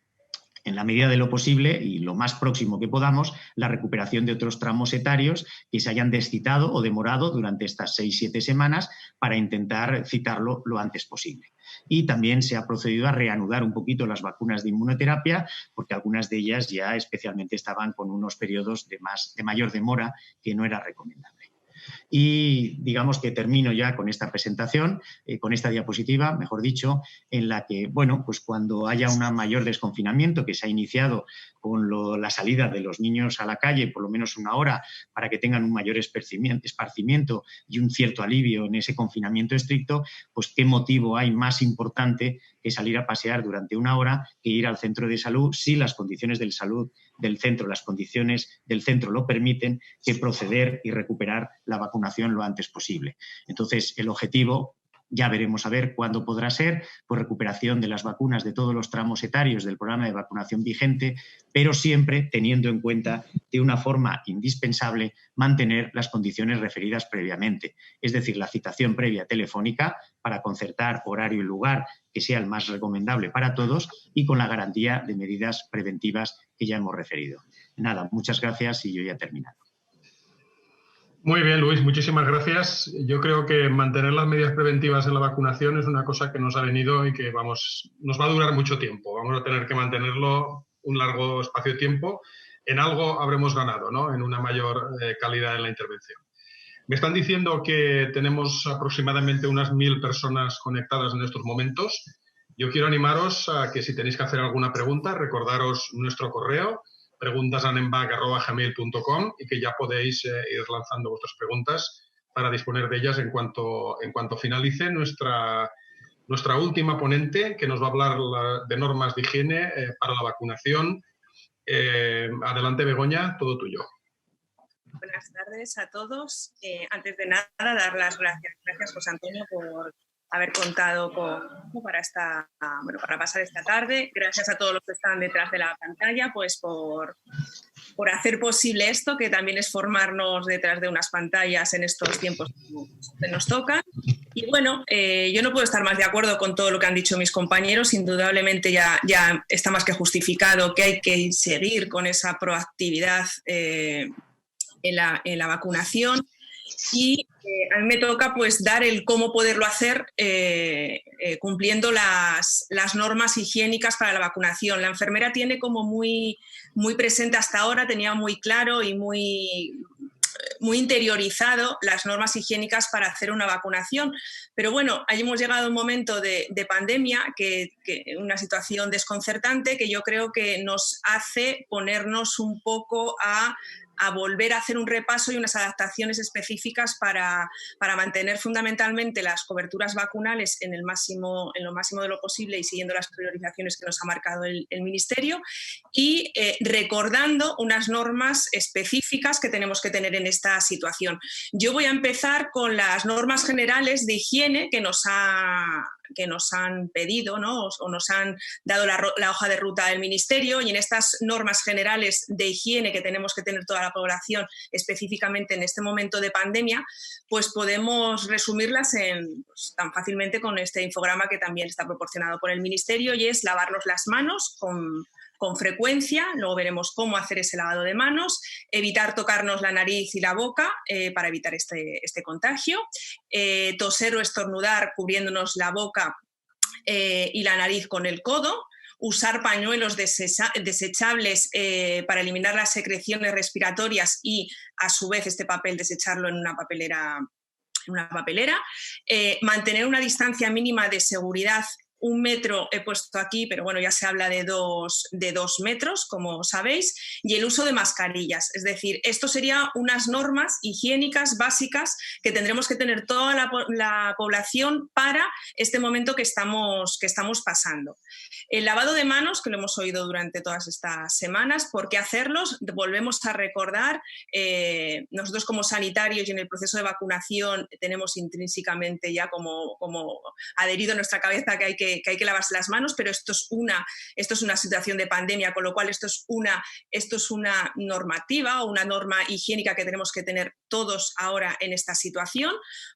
en la medida de lo posible y lo más próximo que podamos, la recuperación de otros tramos etarios que se hayan descitado o demorado durante estas 6-7 semanas para intentar citarlo lo antes posible. Y también se ha procedido a reanudar un poquito las vacunas de inmunoterapia, porque algunas de ellas ya especialmente estaban con unos periodos de mayor demora que no era recomendable. Y digamos que termino ya con esta presentación, con esta diapositiva, mejor dicho, en la que, bueno, pues cuando haya un mayor desconfinamiento que se ha iniciado con la salida de los niños a la calle, por lo menos una hora, para que tengan un mayor esparcimiento y un cierto alivio en ese confinamiento estricto, pues qué motivo hay más importante que salir a pasear durante una hora que ir al centro de salud, si las condiciones de salud del centro, las condiciones del centro lo permiten, que proceder y recuperar la vacunación lo antes posible. Entonces, el objetivo, ya veremos a ver cuándo podrá ser, pues recuperación de las vacunas de todos los tramos etarios del programa de vacunación vigente, pero siempre teniendo en cuenta de una forma indispensable mantener las condiciones referidas previamente, es decir, la citación previa telefónica para concertar horario y lugar que sea el más recomendable para todos y con la garantía de medidas preventivas que ya hemos referido. Nada, muchas gracias y yo ya he terminado.
Muy bien, Luis, muchísimas gracias. Yo creo que mantener las medidas preventivas en la vacunación es una cosa que nos ha venido y que nos va a durar mucho tiempo. Vamos a tener que mantenerlo un largo espacio de tiempo. En algo habremos ganado, ¿no? En una mayor calidad en la intervención. Me están diciendo que tenemos aproximadamente unas 1000 personas conectadas en estos momentos. Yo quiero animaros a que si tenéis que hacer alguna pregunta, recordaros nuestro correo, preguntasanembag@gmail.com, y que ya podéis ir lanzando vuestras preguntas para disponer de ellas en cuanto finalice nuestra última ponente, que nos va a hablar de normas de higiene para la vacunación. Adelante, Begoña, todo tuyo.
Buenas tardes a todos. Antes de nada, dar las gracias. Gracias, José Antonio, por haber contado para pasar esta tarde. Gracias a todos los que están detrás de la pantalla, pues por hacer posible esto, que también es formarnos detrás de unas pantallas en estos tiempos que nos tocan. Y bueno, yo no puedo estar más de acuerdo con todo lo que han dicho mis compañeros. Indudablemente ya está más que justificado que hay que seguir con esa proactividad en la vacunación. Y a mí me toca pues dar el cómo poderlo hacer cumpliendo las normas higiénicas para la vacunación. La enfermera tiene como muy, muy presente hasta ahora, tenía muy claro y muy interiorizado las normas higiénicas para hacer una vacunación. Pero bueno, ahí hemos llegado a un momento de pandemia, una situación desconcertante que yo creo que nos hace ponernos un poco a volver a hacer un repaso y unas adaptaciones específicas para mantener fundamentalmente las coberturas vacunales en lo máximo de lo posible y siguiendo las priorizaciones que nos ha marcado el Ministerio, y recordando unas normas específicas que tenemos que tener en esta situación. Yo voy a empezar con las normas generales de higiene que nos han pedido, ¿no? o nos han dado la hoja de ruta del Ministerio, y en estas normas generales de higiene que tenemos que tener toda la población, específicamente en este momento de pandemia, pues podemos resumirlas tan fácilmente con este infograma que también está proporcionado por el Ministerio, y es lavarnos las manos con frecuencia. Luego veremos cómo hacer ese lavado de manos, evitar tocarnos la nariz y la boca para evitar este contagio, toser o estornudar cubriéndonos la boca y la nariz con el codo, usar pañuelos desechables para eliminar las secreciones respiratorias y, a su vez, este papel desecharlo en una papelera, mantener una distancia mínima de seguridad 1 metro he puesto aquí, pero bueno, ya se habla de 2 metros, como sabéis, y el uso de mascarillas. Es decir, esto serían unas normas higiénicas básicas que tendremos que tener toda la población para este momento que estamos pasando. El lavado de manos, que lo hemos oído durante todas estas semanas, ¿por qué hacerlos? Volvemos a recordar, nosotros como sanitarios y en el proceso de vacunación tenemos intrínsecamente ya como adherido a nuestra cabeza que hay que lavarse las manos, pero esto es una situación de pandemia, con lo cual esto es una normativa o una norma higiénica que tenemos que tener todos ahora en esta situación,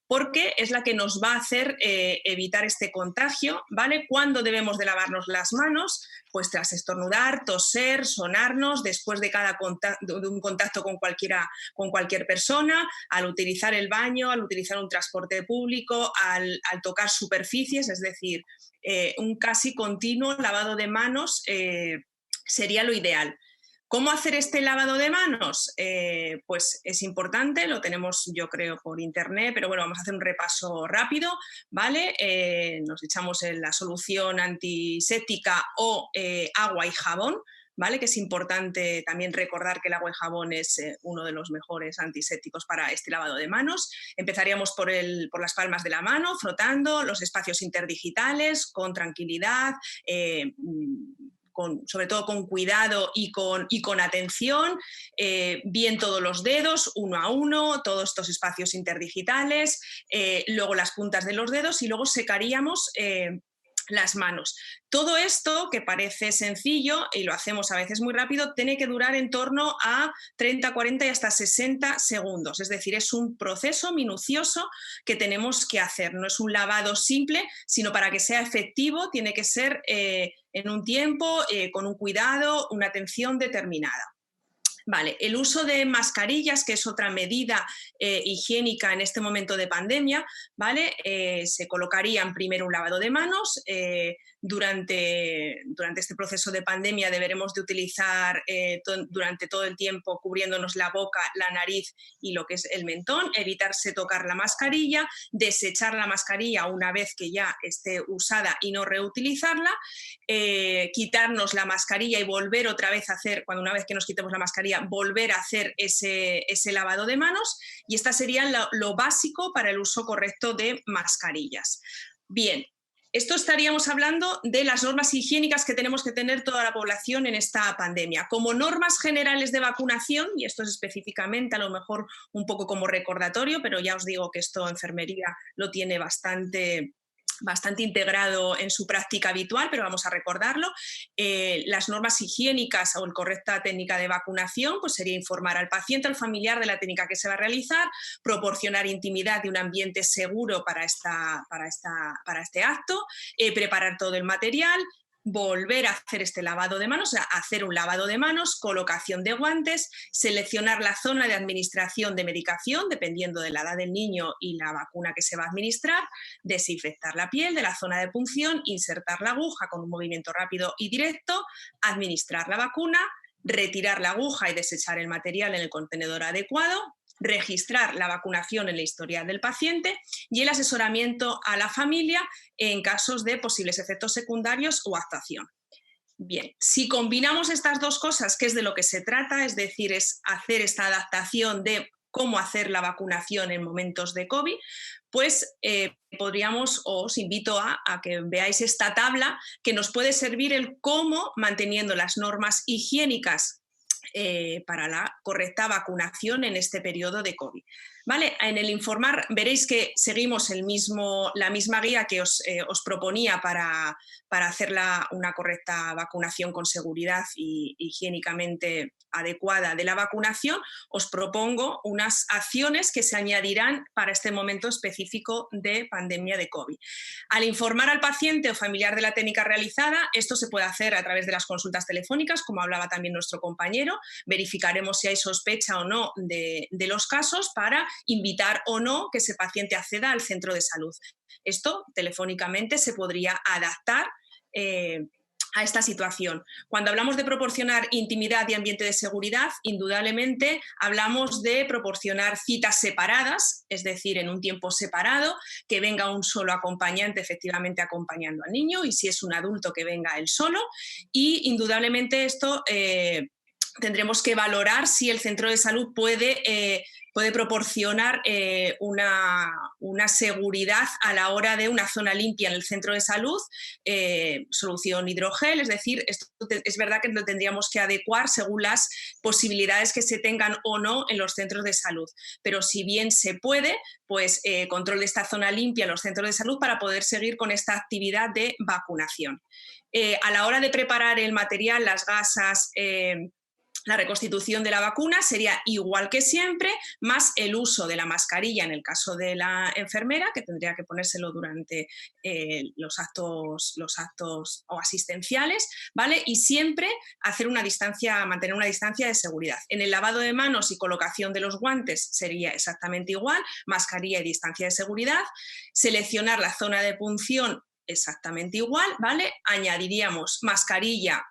porque es la que nos va a hacer evitar este contagio, ¿vale? ¿Cuándo debemos de lavarnos las manos? Pues tras estornudar, toser, sonarnos, después de un contacto con cualquier persona, al utilizar el baño, al utilizar un transporte público, al tocar superficies, es decir, un casi continuo lavado de manos sería lo ideal. ¿Cómo hacer este lavado de manos? Pues es importante, lo tenemos yo creo por internet, pero bueno, vamos a hacer un repaso rápido, ¿vale? Nos echamos en la solución antiséptica o agua y jabón, ¿vale? Que es importante también recordar que el agua y jabón es uno de los mejores antisépticos para este lavado de manos. Empezaríamos por las palmas de la mano, frotando los espacios interdigitales con tranquilidad, sobre todo con cuidado y con atención, bien todos los dedos, uno a uno, todos estos espacios interdigitales, luego las puntas de los dedos y luego secaríamos las manos. Todo esto, que parece sencillo y lo hacemos a veces muy rápido, tiene que durar en torno a 30, 40 y hasta 60 segundos. Es decir, es un proceso minucioso que tenemos que hacer. No es un lavado simple, sino para que sea efectivo tiene que ser en un tiempo, con un cuidado, una atención determinada. Vale, el uso de mascarillas, que es otra medida higiénica en este momento de pandemia, ¿vale? Se colocarían primero un lavado de manos. Durante este proceso de pandemia deberemos de utilizar durante todo el tiempo cubriéndonos la boca, la nariz y lo que es el mentón, evitarse tocar la mascarilla, desechar la mascarilla una vez que ya esté usada y no reutilizarla, quitarnos la mascarilla y volver otra vez a hacer, una vez que nos quitemos la mascarilla, volver a hacer ese lavado de manos, y esta sería lo básico para el uso correcto de mascarillas. Bien. Esto estaríamos hablando de las normas higiénicas que tenemos que tener toda la población en esta pandemia. Como normas generales de vacunación, y esto es específicamente a lo mejor un poco como recordatorio, pero ya os digo que esto enfermería lo tiene bastante integrado en su práctica habitual, pero vamos a recordarlo. Las normas higiénicas o la correcta técnica de vacunación pues sería informar al paciente o al familiar de la técnica que se va a realizar, proporcionar intimidad y un ambiente seguro para este acto, preparar todo el material, volver a hacer este lavado de manos, o sea, hacer un lavado de manos, colocación de guantes, seleccionar la zona de administración de medicación, dependiendo de la edad del niño y la vacuna que se va a administrar, desinfectar la piel de la zona de punción, insertar la aguja con un movimiento rápido y directo, administrar la vacuna, retirar la aguja y desechar el material en el contenedor adecuado, registrar la vacunación en la historial del paciente y el asesoramiento a la familia en casos de posibles efectos secundarios o actuación. Bien, si combinamos estas dos cosas, que es de lo que se trata, es decir, es hacer esta adaptación de cómo hacer la vacunación en momentos de COVID, pues os invito a que veáis esta tabla que nos puede servir el cómo, manteniendo las normas higiénicas para la correcta vacunación en este periodo de COVID. ¿Vale? En el informar veréis que seguimos la misma guía que os proponía para hacer una correcta vacunación con seguridad y higiénicamente adecuada de la vacunación. Os propongo unas acciones que se añadirán para este momento específico de pandemia de COVID. Al informar al paciente o familiar de la técnica realizada, esto se puede hacer a través de las consultas telefónicas, como hablaba también nuestro compañero. Verificaremos si hay sospecha o no de los casos para invitar o no que ese paciente acceda al centro de salud. Esto telefónicamente se podría adaptar a esta situación. Cuando hablamos de proporcionar intimidad y ambiente de seguridad, indudablemente hablamos de proporcionar citas separadas, es decir, en un tiempo separado, que venga un solo acompañante efectivamente acompañando al niño, y si es un adulto que venga él solo, y indudablemente esto tendremos que valorar si el centro de salud puede proporcionar una seguridad a la hora de una zona limpia en el centro de salud, solución hidrogel, es decir, esto es verdad que lo tendríamos que adecuar según las posibilidades que se tengan o no en los centros de salud, pero si bien se puede, pues control de esta zona limpia en los centros de salud para poder seguir con esta actividad de vacunación. A la hora de preparar el material, las gasas, la reconstitución de la vacuna sería igual que siempre, más el uso de la mascarilla en el caso de la enfermera, que tendría que ponérselo durante los actos o asistenciales, ¿vale? Y siempre mantener una distancia de seguridad. En el lavado de manos y colocación de los guantes sería exactamente igual, mascarilla y distancia de seguridad. Seleccionar la zona de punción exactamente igual, ¿vale? Añadiríamos mascarilla.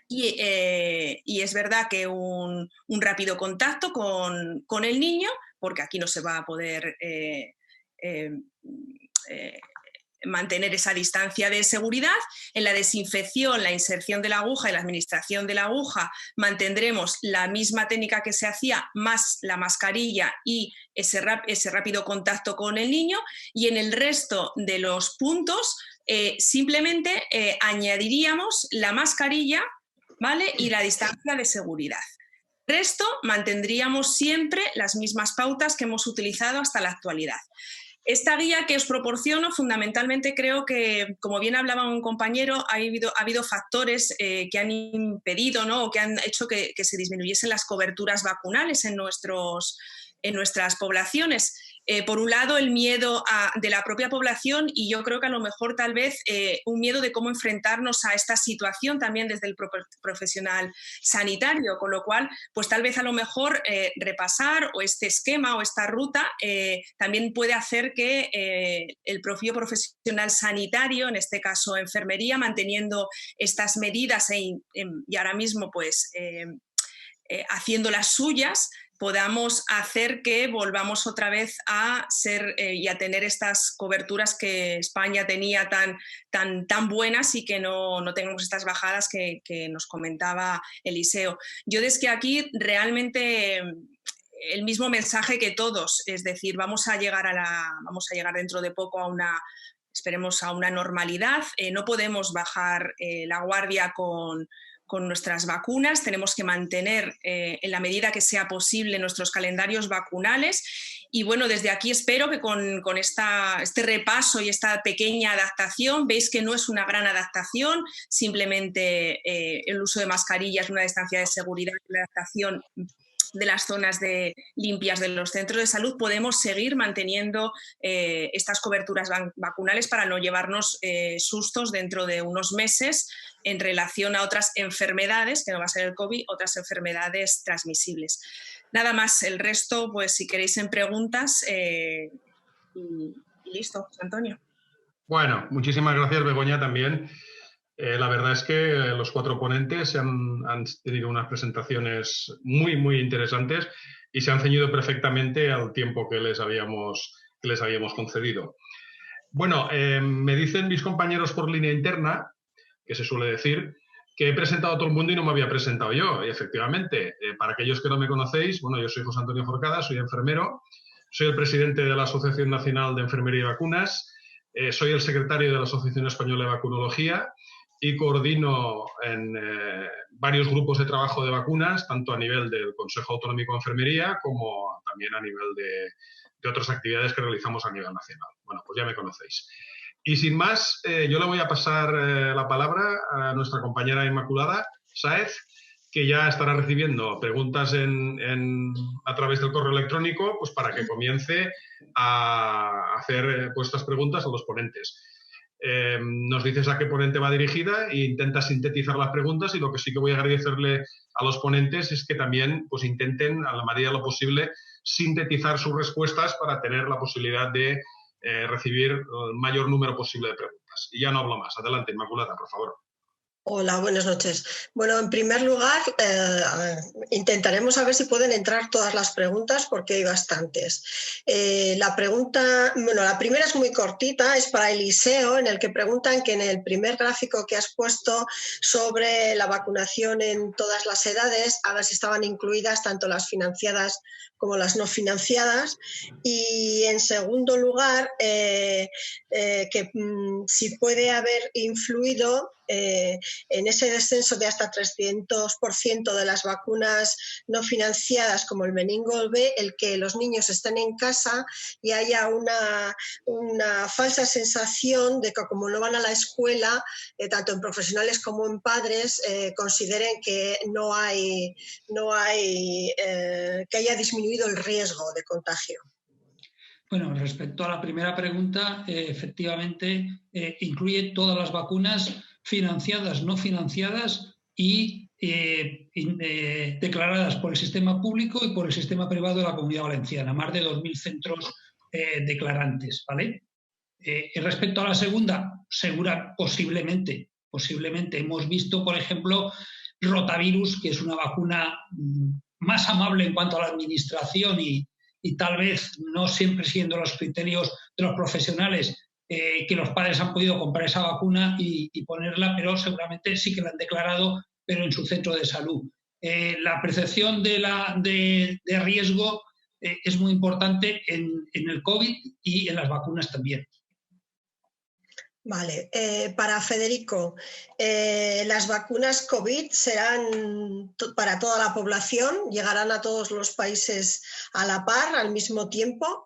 Y es verdad que un rápido contacto con el niño, porque aquí no se va a poder mantener esa distancia de seguridad. En la desinfección, la inserción de la aguja y la administración de la aguja mantendremos la misma técnica que se hacía, más la mascarilla y ese rápido contacto con el niño. Y en el resto de los puntos simplemente añadiríamos la mascarilla, ¿vale? Y la distancia de seguridad. El resto mantendríamos siempre las mismas pautas que hemos utilizado hasta la actualidad. Esta guía que os proporciono, fundamentalmente creo que, como bien hablaba un compañero, ha habido factores que han impedido, ¿no?, o que han hecho que se disminuyesen las coberturas vacunales en nuestras poblaciones. Por un lado, el miedo de la propia población, y yo creo que a lo mejor tal vez un miedo de cómo enfrentarnos a esta situación también desde el profesional sanitario, con lo cual, pues tal vez a lo mejor repasar o este esquema o esta ruta también puede hacer que el propio profesional sanitario, en este caso enfermería, manteniendo estas medidas y ahora mismo pues haciendo las suyas, podamos hacer que volvamos otra vez a ser y a tener estas coberturas que España tenía tan buenas, y que no tengamos estas bajadas que nos comentaba Eliseo. Yo desde aquí realmente el mismo mensaje que todos, es decir, vamos a llegar dentro de poco esperemos a una normalidad. No podemos bajar la guardia con nuestras vacunas, tenemos que mantener en la medida que sea posible nuestros calendarios vacunales, y bueno, desde aquí espero que con este repaso y esta pequeña adaptación, veis que no es una gran adaptación, simplemente el uso de mascarillas, una distancia de seguridad, la adaptación de las zonas limpias de los centros de salud, podemos seguir manteniendo estas coberturas vacunales para no llevarnos sustos dentro de unos meses en relación a otras enfermedades, que no va a ser el COVID, otras enfermedades transmisibles. Nada más, el resto, pues si queréis en preguntas, y listo, José Antonio.
Bueno, muchísimas gracias, Begoña, también. La verdad es que los 4 ponentes han tenido unas presentaciones muy, muy interesantes y se han ceñido perfectamente al tiempo que les habíamos concedido. Bueno, me dicen mis compañeros por línea interna, que se suele decir, que he presentado a todo el mundo y no me había presentado yo. Y efectivamente, para aquellos que no me conocéis, bueno, yo soy José Antonio Forcada, soy enfermero, soy el presidente de la Asociación Nacional de Enfermería y Vacunas, soy el secretario de la Asociación Española de Vacunología y coordino en varios grupos de trabajo de vacunas, tanto a nivel del Consejo Autonómico de Enfermería como también a nivel de otras actividades que realizamos a nivel nacional. Bueno, pues ya me conocéis. Y sin más, yo le voy a pasar la palabra a nuestra compañera Inmaculada Sáez, que ya estará recibiendo preguntas a través del correo electrónico, pues para que comience a hacer estas preguntas a los ponentes. Nos dices a qué ponente va dirigida e intenta sintetizar las preguntas, y lo que sí que voy a agradecerle a los ponentes es que también pues intenten, a la medida de lo posible, sintetizar sus respuestas para tener la posibilidad de recibir el mayor número posible de preguntas. Y ya no hablo más. Adelante, Inmaculada, por favor.
Hola, buenas noches. Bueno, en primer lugar, intentaremos a ver si pueden entrar todas las preguntas porque hay bastantes. La primera es muy cortita, es para Eliseo, en el que preguntan que en el primer gráfico que has puesto sobre la vacunación en todas las edades, a ver si estaban incluidas tanto las financiadas como las no financiadas. Y en segundo lugar, si puede haber influido en ese descenso de hasta 300% de las vacunas no financiadas como el meningo B, el que los niños estén en casa y haya una falsa sensación de que como no van a la escuela, tanto en profesionales como en padres, consideren que que haya disminuido el riesgo de contagio.
Bueno, respecto a la primera pregunta, efectivamente incluye todas las vacunas financiadas, no financiadas y declaradas por el sistema público y por el sistema privado de la Comunidad Valenciana, más de 2.000 centros declarantes, ¿vale? Respecto a la segunda, posiblemente hemos visto, por ejemplo, rotavirus, que es una vacuna más amable en cuanto a la administración y tal vez no siempre siguiendo los criterios de los profesionales, que los padres han podido comprar esa vacuna y ponerla, pero seguramente sí que la han declarado, pero en su centro de salud. La percepción de riesgo es muy importante en el COVID y en las vacunas también.
Vale, para Federico, ¿las vacunas COVID serán para toda la población? ¿Llegarán a todos los países a la par, al mismo tiempo?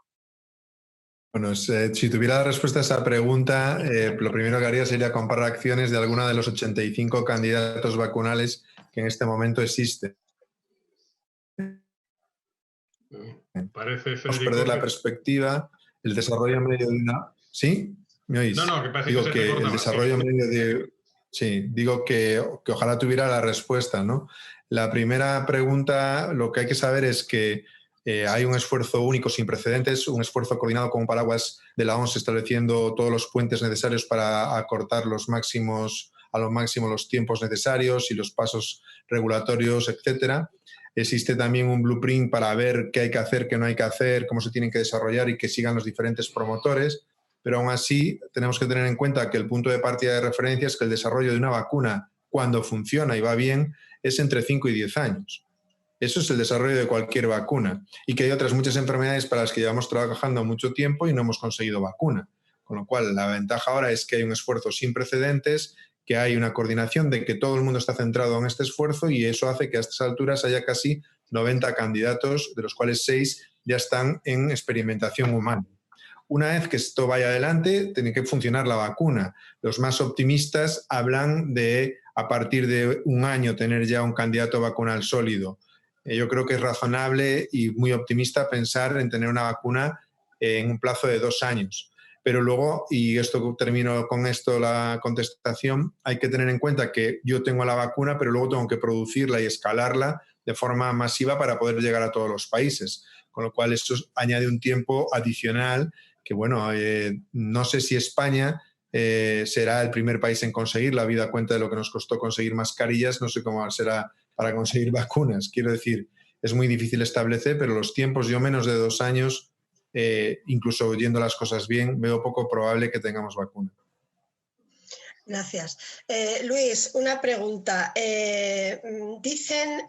Bueno, si tuviera la respuesta a esa pregunta, lo primero que haría sería comparar acciones de alguno de los 85 candidatos vacunales que en este momento existen.
Parece, Federico,
Vamos a perder la perspectiva, el desarrollo en medio de una... ¿Sí? ¿Me oís?
No, que parece
digo
que se
que
te corta
el
más,
desarrollo
sí.
en medio de... Sí, digo que ojalá tuviera la respuesta, ¿no? La primera pregunta, lo que hay que saber es que hay un esfuerzo único sin precedentes, un esfuerzo coordinado con un paraguas de la OMS estableciendo todos los puentes necesarios para acortar a lo máximo los tiempos necesarios y los pasos regulatorios, etcétera. Existe también un blueprint para ver qué hay que hacer, qué no hay que hacer, cómo se tienen que desarrollar y que sigan los diferentes promotores. Pero aún así tenemos que tener en cuenta que el punto de partida de referencia es que el desarrollo de una vacuna, cuando funciona y va bien, es entre 5 y 10 años. Eso es el desarrollo de cualquier vacuna. Y que hay otras muchas enfermedades para las que llevamos trabajando mucho tiempo y no hemos conseguido vacuna. Con lo cual, la ventaja ahora es que hay un esfuerzo sin precedentes, que hay una coordinación de que todo el mundo está centrado en este esfuerzo y eso hace que a estas alturas haya casi 90 candidatos, de los cuales 6 ya están en experimentación humana. Una vez que esto vaya adelante, tiene que funcionar la vacuna. Los más optimistas hablan de, a partir de un año, tener ya un candidato vacunal sólido. Yo creo que es razonable y muy optimista pensar en tener una vacuna en un plazo de 2 años. Pero luego, y esto termino con esto la contestación, hay que tener en cuenta que yo tengo la vacuna, pero luego tengo que producirla y escalarla de forma masiva para poder llegar a todos los países. Con lo cual, esto añade un tiempo adicional que, bueno, no sé si España será el primer país en conseguirla, habida cuenta de lo que nos costó conseguir mascarillas, no sé cómo será para conseguir vacunas. Quiero decir, es muy difícil establecer, pero los tiempos, yo menos de 2 años, incluso yendo las cosas bien, veo poco probable que tengamos vacuna.
Gracias. Luis, una pregunta. Dicen,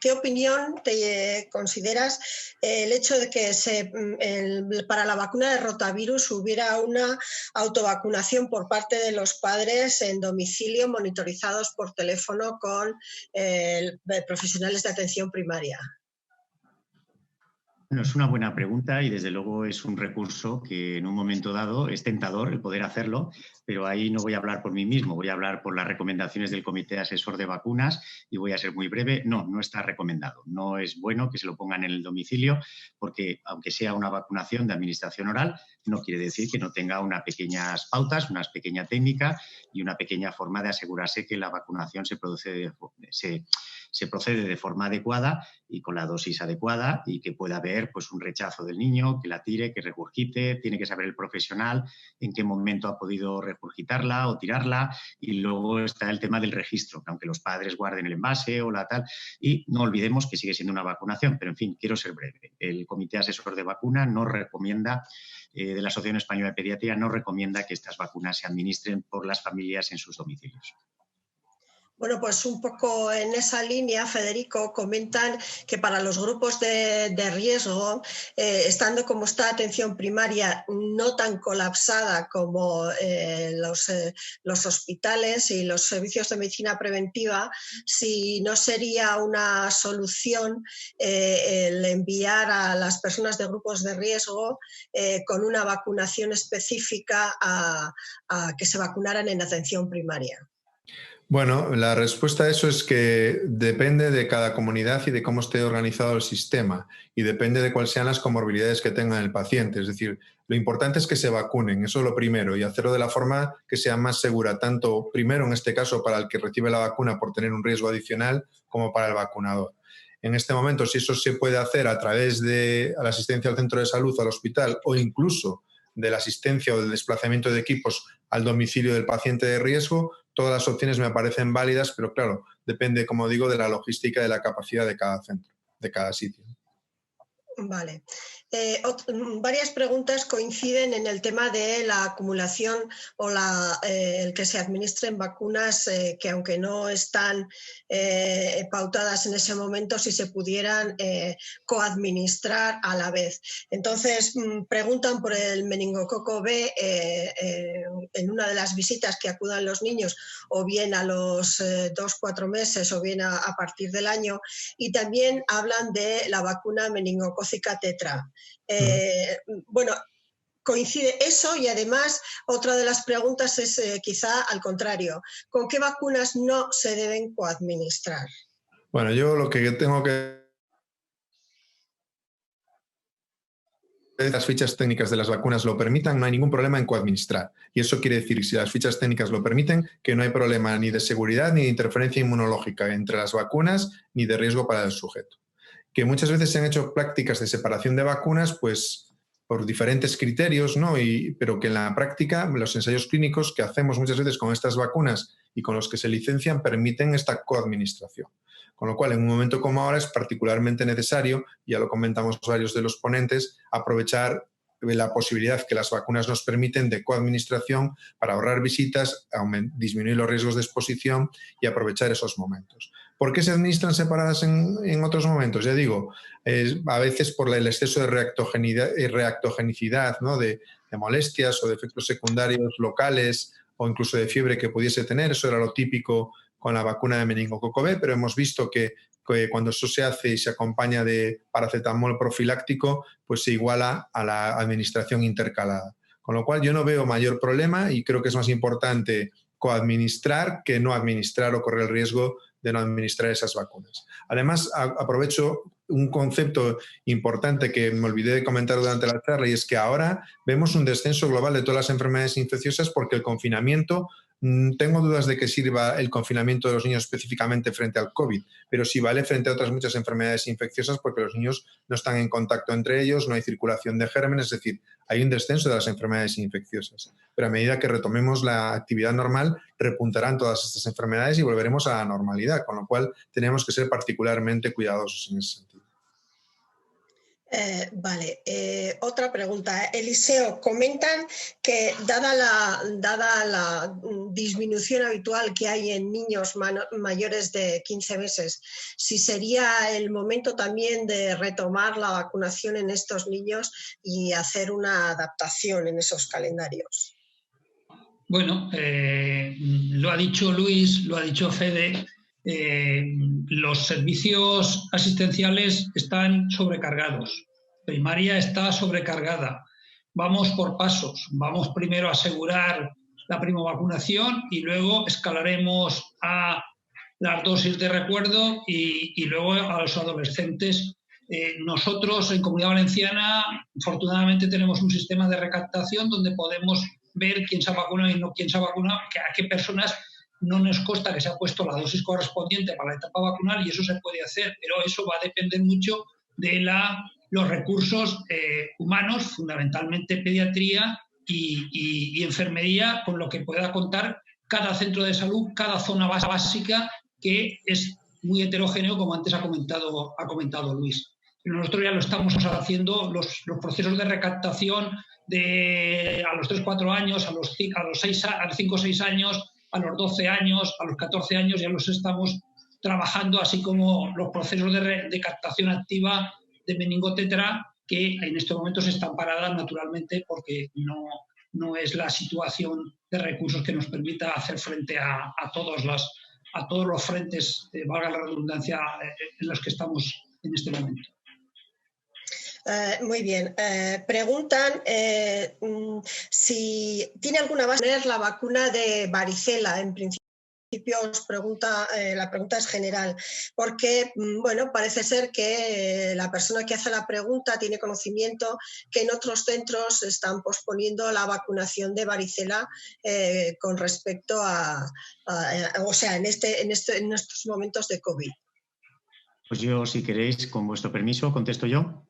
¿qué opinión te consideras el hecho de que para la vacuna de rotavirus hubiera una autovacunación por parte de los padres en domicilio monitorizados por teléfono con profesionales de atención primaria?
Bueno, es una buena pregunta y desde luego es un recurso que en un momento dado es tentador el poder hacerlo, pero ahí no voy a hablar por mí mismo, voy a hablar por las recomendaciones del Comité Asesor de Vacunas y voy a ser muy breve. No está recomendado. No es bueno que se lo pongan en el domicilio porque aunque sea una vacunación de administración oral, no quiere decir que no tenga unas pequeñas pautas, una pequeña técnica y una pequeña forma de asegurarse que la vacunación se produce, se procede de forma adecuada y con la dosis adecuada, y que pueda haber pues un rechazo del niño, que la tire, que regurgite. Tiene que saber el profesional en qué momento ha podido regurgitarla o tirarla, y luego está el tema del registro, aunque los padres guarden el envase o la tal, y no olvidemos que sigue siendo una vacunación. Pero en fin, quiero ser breve. El Comité Asesor de Vacuna no recomienda, de la Asociación Española de Pediatría, no recomienda que estas vacunas se administren por las familias en sus domicilios.
Bueno, pues un poco en esa línea, Federico, comentan que para los grupos de riesgo, estando como está atención primaria no tan colapsada como los hospitales y los servicios de medicina preventiva, si no sería una solución el enviar a las personas de grupos de riesgo con una vacunación específica a que se vacunaran en atención primaria.
Bueno, la respuesta a eso es que depende de cada comunidad y de cómo esté organizado el sistema, y depende de cuáles sean las comorbilidades que tenga el paciente. Es decir, lo importante es que se vacunen, eso es lo primero, y hacerlo de la forma que sea más segura, tanto primero en este caso para el que recibe la vacuna por tener un riesgo adicional, como para el vacunador. En este momento, si eso se puede hacer a través de la asistencia al centro de salud, al hospital, o incluso de la asistencia o del desplazamiento de equipos al domicilio del paciente de riesgo, todas las opciones me parecen válidas, pero claro, depende, como digo, de la logística y de la capacidad de cada centro, de cada sitio.
Vale. Varias preguntas coinciden en el tema de la acumulación o el que se administren vacunas que, aunque no están pautadas en ese momento, si se pudieran coadministrar a la vez. Entonces, preguntan por el meningococo B en una de las visitas que acudan los niños, o bien a los 2-4 meses o bien a partir del año, y también hablan de la vacuna meningocócica tetra. Bueno, coincide eso, y además otra de las preguntas es quizá al contrario, ¿con qué vacunas no se deben coadministrar?
Bueno, yo lo que tengo que... las fichas técnicas de las vacunas lo permitan, no hay ningún problema en coadministrar. Y eso quiere decir, si las fichas técnicas lo permiten, que no hay problema ni de seguridad ni de interferencia inmunológica entre las vacunas ni de riesgo para el sujeto. Que muchas veces se han hecho prácticas de separación de vacunas, pues por diferentes criterios, ¿no? Pero que en la práctica los ensayos clínicos que hacemos muchas veces con estas vacunas y con los que se licencian permiten esta coadministración. Con lo cual, en un momento como ahora es particularmente necesario, ya lo comentamos varios de los ponentes, aprovechar la posibilidad que las vacunas nos permiten de coadministración para ahorrar visitas, disminuir los riesgos de exposición y aprovechar esos momentos. ¿Por qué se administran separadas en otros momentos? Ya digo, a veces por el exceso de reactogenicidad, ¿no? de molestias o de efectos secundarios locales o incluso de fiebre que pudiese tener. Eso era lo típico con la vacuna de meningococo B, pero hemos visto que cuando eso se hace y se acompaña de paracetamol profiláctico, pues se iguala a la administración intercalada. Con lo cual yo no veo mayor problema y creo que es más importante coadministrar que no administrar o correr el riesgo de no administrar esas vacunas. Además, aprovecho un concepto importante que me olvidé de comentar durante la charla, y es que ahora vemos un descenso global de todas las enfermedades infecciosas porque el confinamiento, tengo dudas de que sirva el confinamiento de los niños específicamente frente al COVID, pero sí vale frente a otras muchas enfermedades infecciosas porque los niños no están en contacto entre ellos, no hay circulación de gérmenes, es decir, hay un descenso de las enfermedades infecciosas. Pero a medida que retomemos la actividad normal, repuntarán todas estas enfermedades y volveremos a la normalidad, con lo cual tenemos que ser particularmente cuidadosos en ese sentido.
Vale, otra pregunta. Eliseo, comentan que dada la disminución habitual que hay en niños mayores de 15 meses, si sería el momento también de retomar la vacunación en estos niños y hacer una adaptación en esos calendarios.
Bueno, lo ha dicho Luis, lo ha dicho Fede. Los servicios asistenciales están sobrecargados, primaria está sobrecargada. Vamos por pasos, vamos primero a asegurar la primovacunación y luego escalaremos a las dosis de recuerdo y luego a los adolescentes. Nosotros en Comunidad Valenciana afortunadamente tenemos un sistema de recaptación donde podemos ver quién se ha vacunado y no quién se ha vacunado, a qué personas no nos consta que se ha puesto la dosis correspondiente para la etapa vacunal y eso se puede hacer, pero eso va a depender mucho de los recursos humanos, fundamentalmente pediatría y enfermería, con lo que pueda contar cada centro de salud, cada zona básica, que es muy heterogéneo, como antes ha comentado Luis. Nosotros ya lo estamos haciendo, los procesos de recaptación a los 3-4 años, a los 5 o 6 años, a los 12 años, a los 14 años, ya los estamos trabajando, así como los procesos de captación activa de meningotetra, que en estos momentos están paradas naturalmente porque no es la situación de recursos que nos permita hacer frente a todos los frentes, valga la redundancia, en los que estamos en este momento.
Muy bien. Preguntan si tiene alguna base tener la vacuna de varicela. En principio la pregunta es general, porque bueno, parece ser que la persona que hace la pregunta tiene conocimiento que en otros centros están posponiendo la vacunación de varicela con respecto o sea, en estos momentos de COVID.
Pues yo, si queréis, con vuestro permiso, contesto yo.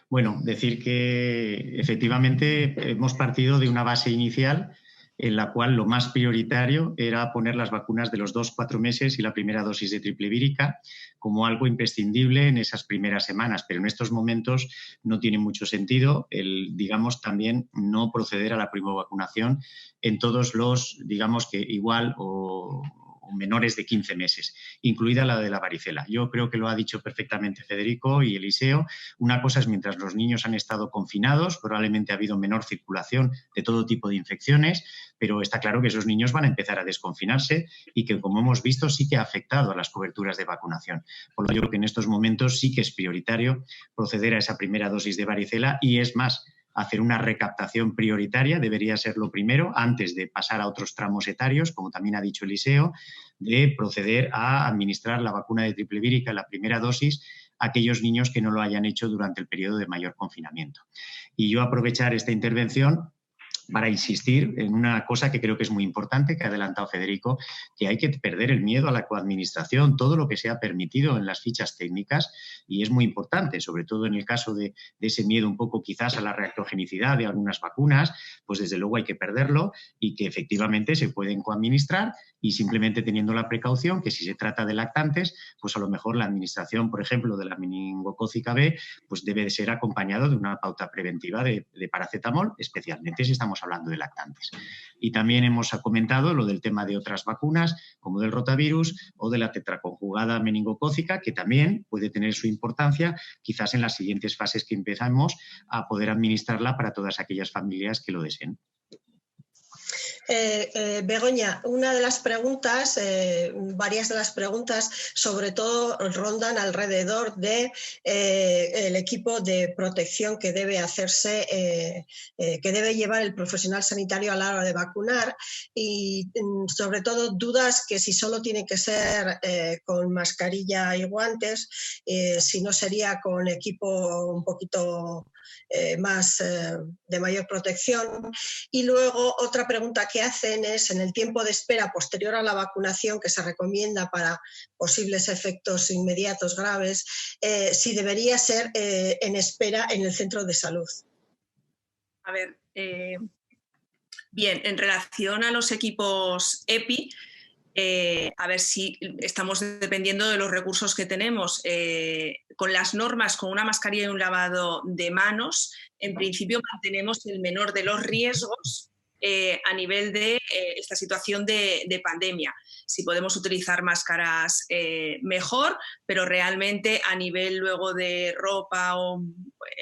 Bueno, decir que efectivamente hemos partido de una base inicial en la cual lo más prioritario era poner las vacunas de los 2-4 meses y la primera dosis de triple vírica como algo imprescindible en esas primeras semanas, pero en estos momentos no tiene mucho sentido digamos, también no proceder a la primovacunación en todos los, digamos que igual o menores de 15 meses, incluida la de la varicela. Yo creo que lo ha dicho perfectamente Federico y Eliseo. Una cosa es mientras los niños han estado confinados, probablemente ha habido menor circulación de todo tipo de infecciones, pero está claro que esos niños van a empezar a desconfinarse y que, como hemos visto, sí que ha afectado a las coberturas de vacunación. Por lo tanto, yo creo que en estos momentos sí que es prioritario proceder a esa primera dosis de varicela y, es más, hacer una recaptación prioritaria debería ser lo primero, antes de pasar a otros tramos etarios, como también ha dicho Eliseo, de proceder a administrar la vacuna de triple vírica, la primera dosis, a aquellos niños que no lo hayan hecho durante el periodo de mayor confinamiento. Y yo aprovechar esta intervención para insistir en una cosa que creo que es muy importante, que ha adelantado Federico, que hay que perder el miedo a la coadministración, todo lo que sea permitido en las fichas técnicas, y es muy importante, sobre todo en el caso de ese miedo un poco quizás a la reactogenicidad de algunas vacunas, pues desde luego hay que perderlo y que efectivamente se pueden coadministrar y simplemente teniendo la precaución que si se trata de lactantes, pues a lo mejor la administración, por ejemplo, de la meningocócica B, pues debe de ser acompañado de una pauta preventiva de paracetamol, especialmente si estamos hablando de lactantes. Y también hemos comentado lo del tema de otras vacunas, como del rotavirus o de la tetraconjugada meningocócica, que también puede tener su importancia, quizás en las siguientes fases que empezamos a poder administrarla para todas aquellas familias que lo deseen.
Begoña, una de las preguntas, varias de las preguntas, sobre todo rondan alrededor de el equipo de protección que debe hacerse, que debe llevar el profesional sanitario a la hora de vacunar y sobre todo dudas que si solo tiene que ser con mascarilla y guantes, si no sería con equipo un poquito más de mayor protección. Y luego otra pregunta que hacen es, en el tiempo de espera posterior a la vacunación que se recomienda para posibles efectos inmediatos graves, si debería ser en espera en el centro de salud.
A ver, bien, en relación a los equipos EPI, a ver si estamos dependiendo de los recursos que tenemos. Con las normas, con una mascarilla y un lavado de manos, en principio mantenemos el menor de los riesgos a nivel de esta situación de pandemia. Si podemos utilizar máscaras, mejor, pero realmente a nivel luego de ropa o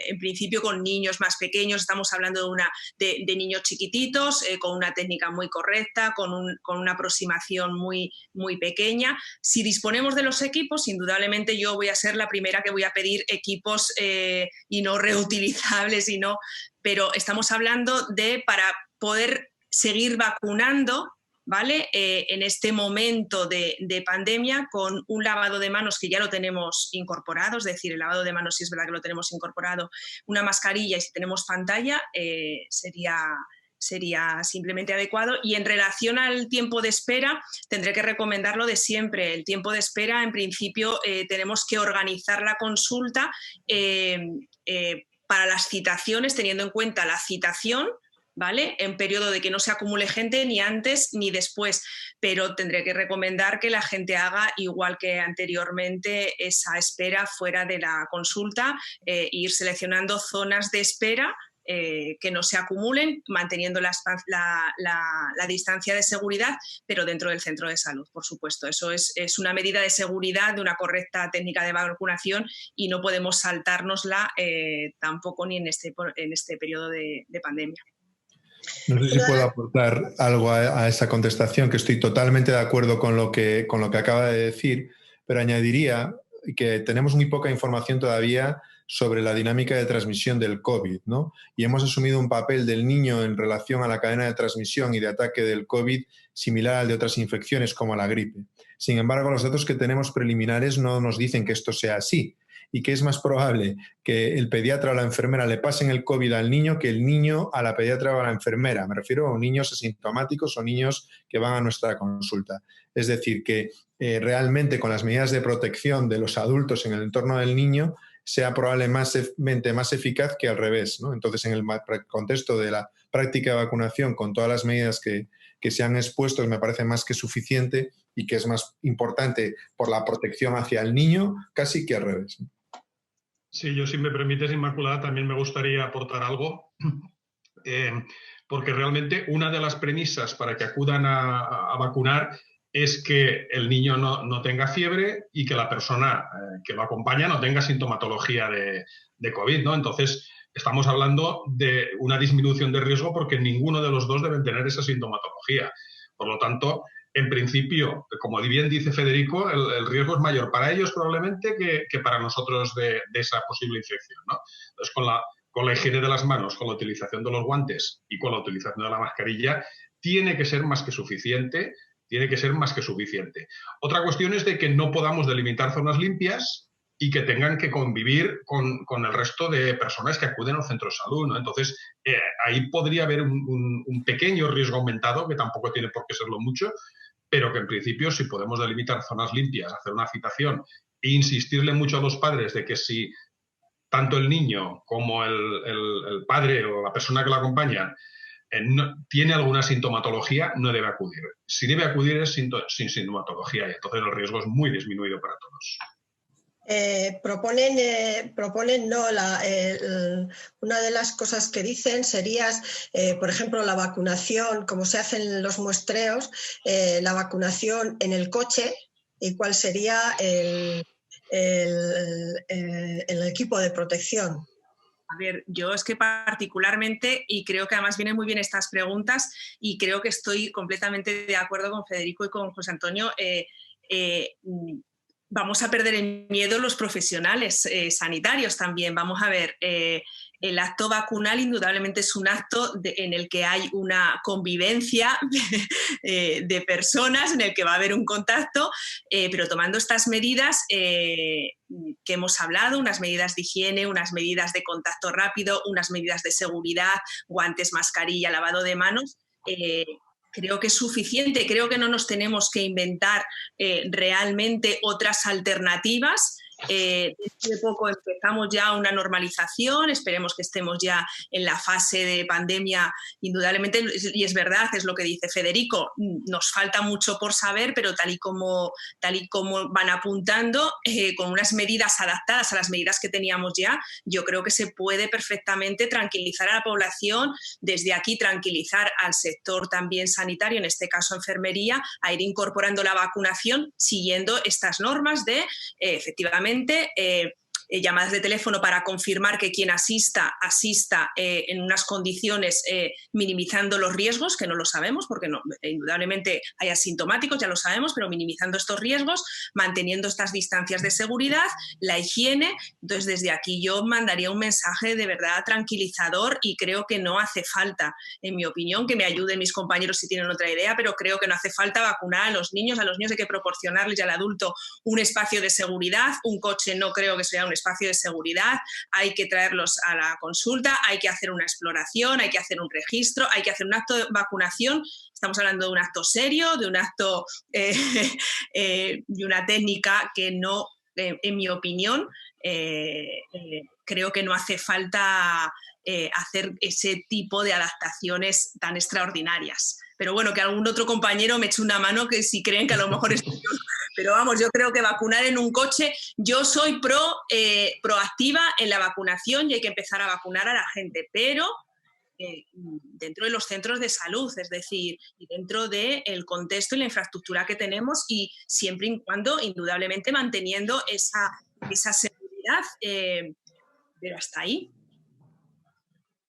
en principio con niños más pequeños, estamos hablando de niños chiquititos, con una técnica muy correcta, con una aproximación muy, muy pequeña. Si disponemos de los equipos, indudablemente yo voy a ser la primera que voy a pedir equipos y no reutilizables, pero estamos hablando de para poder seguir vacunando, ¿vale? En este momento de pandemia, con un lavado de manos que ya lo tenemos incorporado, es decir, el lavado de manos sí es verdad que lo tenemos incorporado, una mascarilla y si tenemos pantalla sería simplemente adecuado. Y en relación al tiempo de espera, tendré que recomendar lo de siempre. El tiempo de espera, en principio, tenemos que organizar la consulta para las citaciones, teniendo en cuenta la citación, ¿vale? En periodo de que no se acumule gente ni antes ni después, pero tendré que recomendar que la gente haga igual que anteriormente esa espera fuera de la consulta, ir seleccionando zonas de espera que no se acumulen, manteniendo la distancia de seguridad, pero dentro del centro de salud, por supuesto. Eso es una medida de seguridad, de una correcta técnica de vacunación, y no podemos saltárnosla tampoco ni en este periodo de pandemia.
No sé si puedo aportar algo a esa contestación, que estoy totalmente de acuerdo con lo que acaba de decir, pero añadiría que tenemos muy poca información todavía sobre la dinámica de transmisión del COVID, ¿no? Y hemos asumido un papel del niño en relación a la cadena de transmisión y de ataque del COVID similar al de otras infecciones como la gripe. Sin embargo, los datos que tenemos preliminares no nos dicen que esto sea así, y que es más probable que el pediatra o la enfermera le pasen el COVID al niño que el niño a la pediatra o a la enfermera. Me refiero a niños asintomáticos o niños que van a nuestra consulta. Es decir, que realmente con las medidas de protección de los adultos en el entorno del niño sea probablemente más eficaz que al revés, ¿no? Entonces, en el contexto de la práctica de vacunación, con todas las medidas que se han expuesto, me parece más que suficiente, y que es más importante por la protección hacia el niño casi que al revés.
Sí, yo, si me permites, Inmaculada, también me gustaría aportar algo, porque realmente una de las premisas para que acudan a vacunar es que el niño no tenga fiebre y que la persona que lo acompaña no tenga sintomatología de COVID, ¿no? Entonces, estamos hablando de una disminución de riesgo porque ninguno de los dos deben tener esa sintomatología. Por lo tanto, en principio, como bien dice Federico, el riesgo es mayor para ellos probablemente que para nosotros de esa posible infección, ¿no? Entonces, con la higiene de las manos, con la utilización de los guantes y con la utilización de la mascarilla, tiene que ser más que suficiente. Otra cuestión es de que no podamos delimitar zonas limpias y que tengan que convivir con el resto de personas que acuden al centro de salud, ¿no? Entonces, ahí podría haber un pequeño riesgo aumentado, que tampoco tiene por qué serlo mucho, pero que en principio, si podemos delimitar zonas limpias, hacer una citación e insistirle mucho a los padres de que si tanto el niño como el padre o la persona que lo acompaña tiene alguna sintomatología, no debe acudir. Si debe acudir es sin sintomatología, y entonces el riesgo es muy disminuido para todos.
Una de las cosas que dicen sería, por ejemplo, la vacunación, como se hacen los muestreos, la vacunación en el coche, y cuál sería el equipo de protección.
A ver, yo es que particularmente, y creo que además vienen muy bien estas preguntas, y creo que estoy completamente de acuerdo con Federico y con José Antonio, vamos a perder el miedo los profesionales sanitarios también. Vamos a ver, el acto vacunal indudablemente es un acto en el que hay una convivencia de personas, en el que va a haber un contacto, pero tomando estas medidas que hemos hablado, unas medidas de higiene, unas medidas de contacto rápido, unas medidas de seguridad, guantes, mascarilla, lavado de manos, creo que es suficiente. Creo que no nos tenemos que inventar realmente otras alternativas. Dentro de poco empezamos ya una normalización, esperemos que estemos ya en la fase de pandemia, indudablemente, y es verdad, es lo que dice Federico, nos falta mucho por saber, pero tal y como van apuntando, con unas medidas adaptadas a las medidas que teníamos ya, yo creo que se puede perfectamente tranquilizar a la población, desde aquí tranquilizar al sector también sanitario, en este caso enfermería, a ir incorporando la vacunación siguiendo estas normas de, efectivamente, llamadas de teléfono para confirmar que quien asista en unas condiciones minimizando los riesgos, que no lo sabemos, porque indudablemente hay asintomáticos, ya lo sabemos, pero minimizando estos riesgos, manteniendo estas distancias de seguridad, la higiene. Entonces, desde aquí yo mandaría un mensaje de verdad tranquilizador, y creo que no hace falta, en mi opinión, que me ayuden mis compañeros si tienen otra idea, pero creo que no hace falta vacunar a los niños hay que proporcionarles, y al adulto, un espacio de seguridad. Un coche no creo que sea un espacio de seguridad, hay que traerlos a la consulta, hay que hacer una exploración, hay que hacer un registro, hay que hacer un acto de vacunación. Estamos hablando de un acto serio, de un acto y una técnica que no, en mi opinión, creo que no hace falta hacer ese tipo de adaptaciones tan extraordinarias. Pero bueno, que algún otro compañero me eche una mano, que si creen que a lo mejor es... Pero vamos, yo creo que vacunar en un coche, yo soy proactiva en la vacunación y hay que empezar a vacunar a la gente, pero dentro de los centros de salud, es decir, dentro del contexto y la infraestructura que tenemos, y siempre y cuando, indudablemente, manteniendo esa seguridad, pero hasta ahí.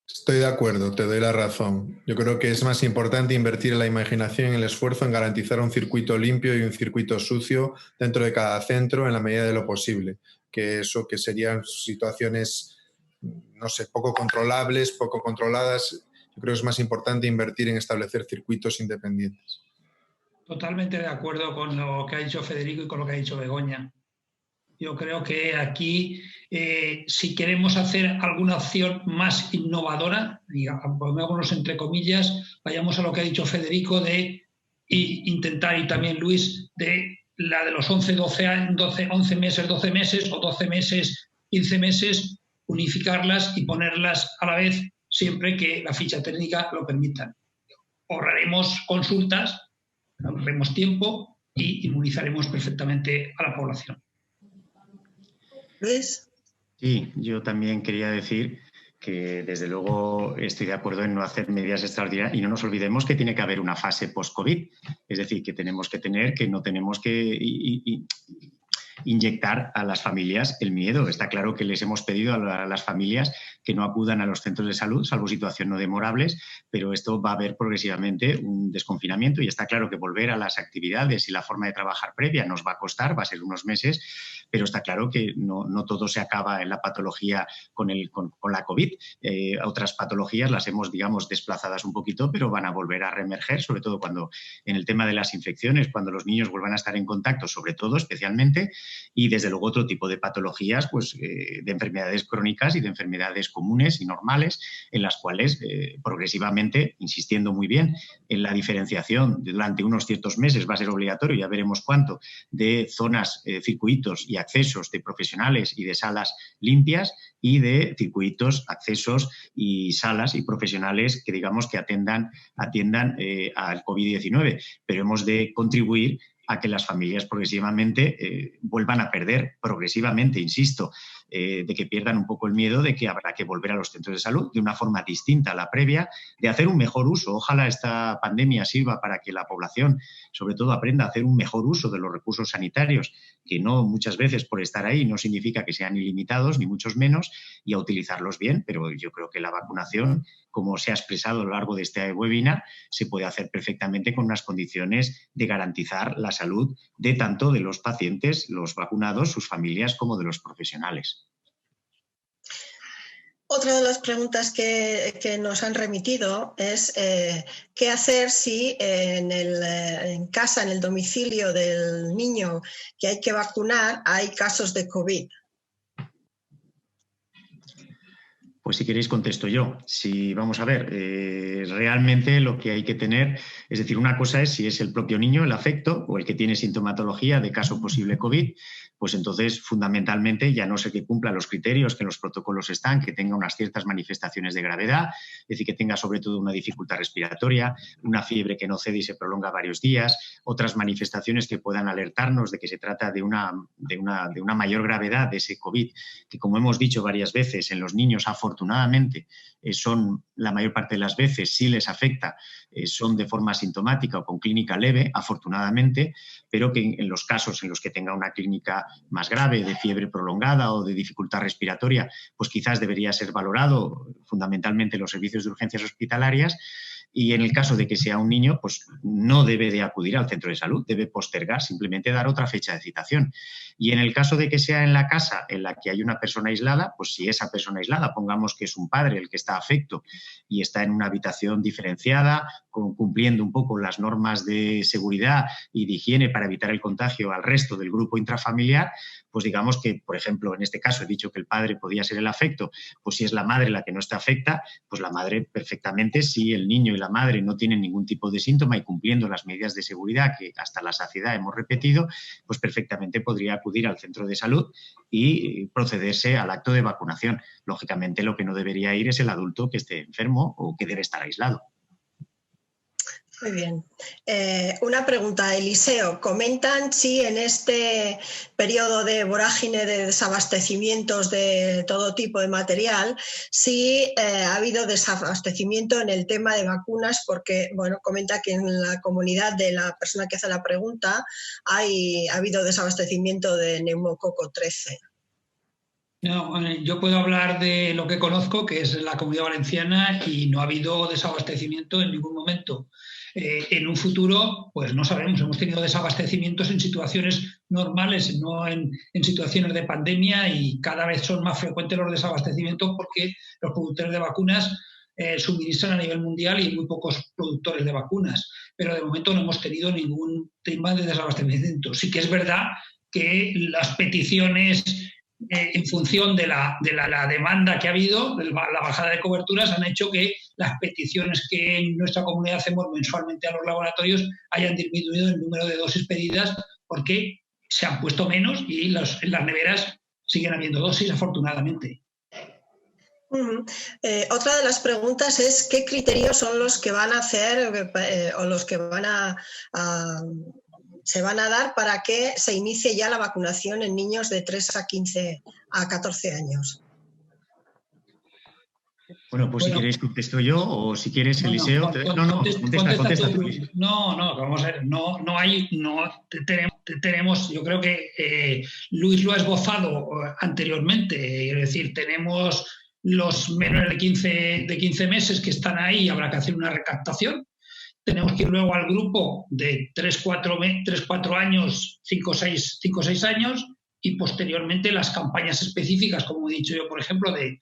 Estoy de acuerdo, te doy la razón. Yo creo que es más importante invertir en la imaginación y en el esfuerzo en garantizar un circuito limpio y un circuito sucio dentro de cada centro en la medida de lo posible, que eso que serían situaciones, no sé, poco controlables, poco controladas. Yo creo que es más importante invertir en establecer circuitos independientes.
Totalmente de acuerdo con lo que ha dicho Federico y con lo que ha dicho Begoña. Yo creo que aquí, si queremos hacer alguna acción más innovadora, pongámonos entre comillas, vayamos a lo que ha dicho Federico de intentar, y también Luis, de la de los 11 meses, 12 meses o 12 meses, 15 meses, unificarlas y ponerlas a la vez siempre que la ficha técnica lo permita. Ahorraremos consultas, ahorraremos tiempo y inmunizaremos perfectamente a la población.
Luis.
Sí, yo también quería decir que desde luego estoy de acuerdo en no hacer medidas extraordinarias y no nos olvidemos que tiene que haber una fase post-COVID. Es decir, que no tenemos que inyectar a las familias el miedo. Está claro que les hemos pedido a las familias que no acudan a los centros de salud, salvo situación no demorables, pero esto va a haber progresivamente un desconfinamiento y está claro que volver a las actividades y la forma de trabajar previa nos va a costar, va a ser unos meses, pero está claro que no todo se acaba en la patología con la COVID. Otras patologías las hemos, digamos, desplazadas un poquito, pero van a volver a reemerger, sobre todo cuando en el tema de las infecciones, cuando los niños vuelvan a estar en contacto, sobre todo, especialmente, y desde luego otro tipo de patologías, pues de enfermedades crónicas y de enfermedades comunes y normales, en las cuales progresivamente, insistiendo muy bien en la diferenciación durante unos ciertos meses, va a ser obligatorio, ya veremos cuánto, de zonas, circuitos y accesos de profesionales y de salas limpias y de circuitos, accesos y salas y profesionales que digamos que atiendan al COVID-19, pero hemos de contribuir a que las familias progresivamente vuelvan a perder, progresivamente, insisto, de que pierdan un poco el miedo de que habrá que volver a los centros de salud de una forma distinta a la previa, de hacer un mejor uso. Ojalá esta pandemia sirva para que la población, sobre todo, aprenda a hacer un mejor uso de los recursos sanitarios, que no muchas veces por estar ahí no significa que sean ilimitados, ni muchos menos, y a utilizarlos bien, pero yo creo que la vacunación, como se ha expresado a lo largo de este webinar, se puede hacer perfectamente con unas condiciones de garantizar la salud de tanto de los pacientes, los vacunados, sus familias, como de los profesionales.
Otra de las preguntas que nos han remitido es qué hacer si en casa, en el domicilio del niño que hay que vacunar, hay casos de COVID.
Pues si queréis contesto yo. Si vamos a ver, realmente lo que hay que tener, es decir, una cosa es si es el propio niño, el afecto, o el que tiene sintomatología de caso posible COVID, pues entonces fundamentalmente, ya no sé que cumpla los criterios que en los protocolos están, que tenga unas ciertas manifestaciones de gravedad, es decir, que tenga sobre todo una dificultad respiratoria, una fiebre que no cede y se prolonga varios días, otras manifestaciones que puedan alertarnos de que se trata de una mayor gravedad de ese COVID, que como hemos dicho varias veces en los niños afortunadamente son la mayor parte de las veces, si les afecta, son de forma asintomática o con clínica leve, afortunadamente, pero que en los casos en los que tenga una clínica más grave, de fiebre prolongada o de dificultad respiratoria, pues quizás debería ser valorado fundamentalmente en los servicios de urgencias hospitalarias. Y en el caso de que sea un niño, pues no debe de acudir al centro de salud, debe postergar, simplemente dar otra fecha de citación. Y en el caso de que sea en la casa en la que hay una persona aislada, pues si esa persona aislada, pongamos que es un padre el que está afecto y está en una habitación diferenciada, cumpliendo un poco las normas de seguridad y de higiene para evitar el contagio al resto del grupo intrafamiliar, pues digamos que, por ejemplo, en este caso he dicho que el padre podía ser el afecto, pues si es la madre la que no está afecta, pues la madre perfectamente, si el niño y la madre no tienen ningún tipo de síntoma y cumpliendo las medidas de seguridad que hasta la saciedad hemos repetido, pues perfectamente podría acudir al centro de salud y procederse al acto de vacunación. Lógicamente, lo que no debería ir es el adulto que esté enfermo o que debe estar aislado.
Muy bien. Una pregunta, Eliseo. Comentan si en este periodo de vorágine de desabastecimientos de todo tipo de material, si ha habido desabastecimiento en el tema de vacunas, porque, bueno, comenta que en la comunidad de la persona que hace la pregunta ha habido desabastecimiento de neumococo 13.
No, yo puedo hablar de lo que conozco, que es la Comunidad Valenciana, y no ha habido desabastecimiento en ningún momento. En un futuro, pues no sabemos, hemos tenido desabastecimientos en situaciones normales, no en situaciones de pandemia, y cada vez son más frecuentes los desabastecimientos porque los productores de vacunas suministran a nivel mundial y hay muy pocos productores de vacunas. Pero de momento no hemos tenido ningún tema de desabastecimiento. Sí que es verdad que las peticiones en función de la demanda que ha habido, la bajada de coberturas, han hecho que las peticiones que en nuestra comunidad hacemos mensualmente a los laboratorios hayan disminuido el número de dosis pedidas porque se han puesto menos y en las neveras siguen habiendo dosis, afortunadamente.
Otra de las preguntas es ¿qué criterios son los que van a hacer o los que se van a dar para que se inicie ya la vacunación en niños de 3 a 14 años?
Bueno, pues si queréis contesto yo o si quieres, Eliseo.
Contesta tú. No, vamos a ver, tenemos, yo creo que Luis lo ha esbozado anteriormente, es decir, tenemos los menores de 15 meses que están ahí y habrá que hacer una recaptación. Tenemos que ir luego al grupo de 3-4 años, 5 o 6 años, y posteriormente las campañas específicas, como he dicho yo, por ejemplo, de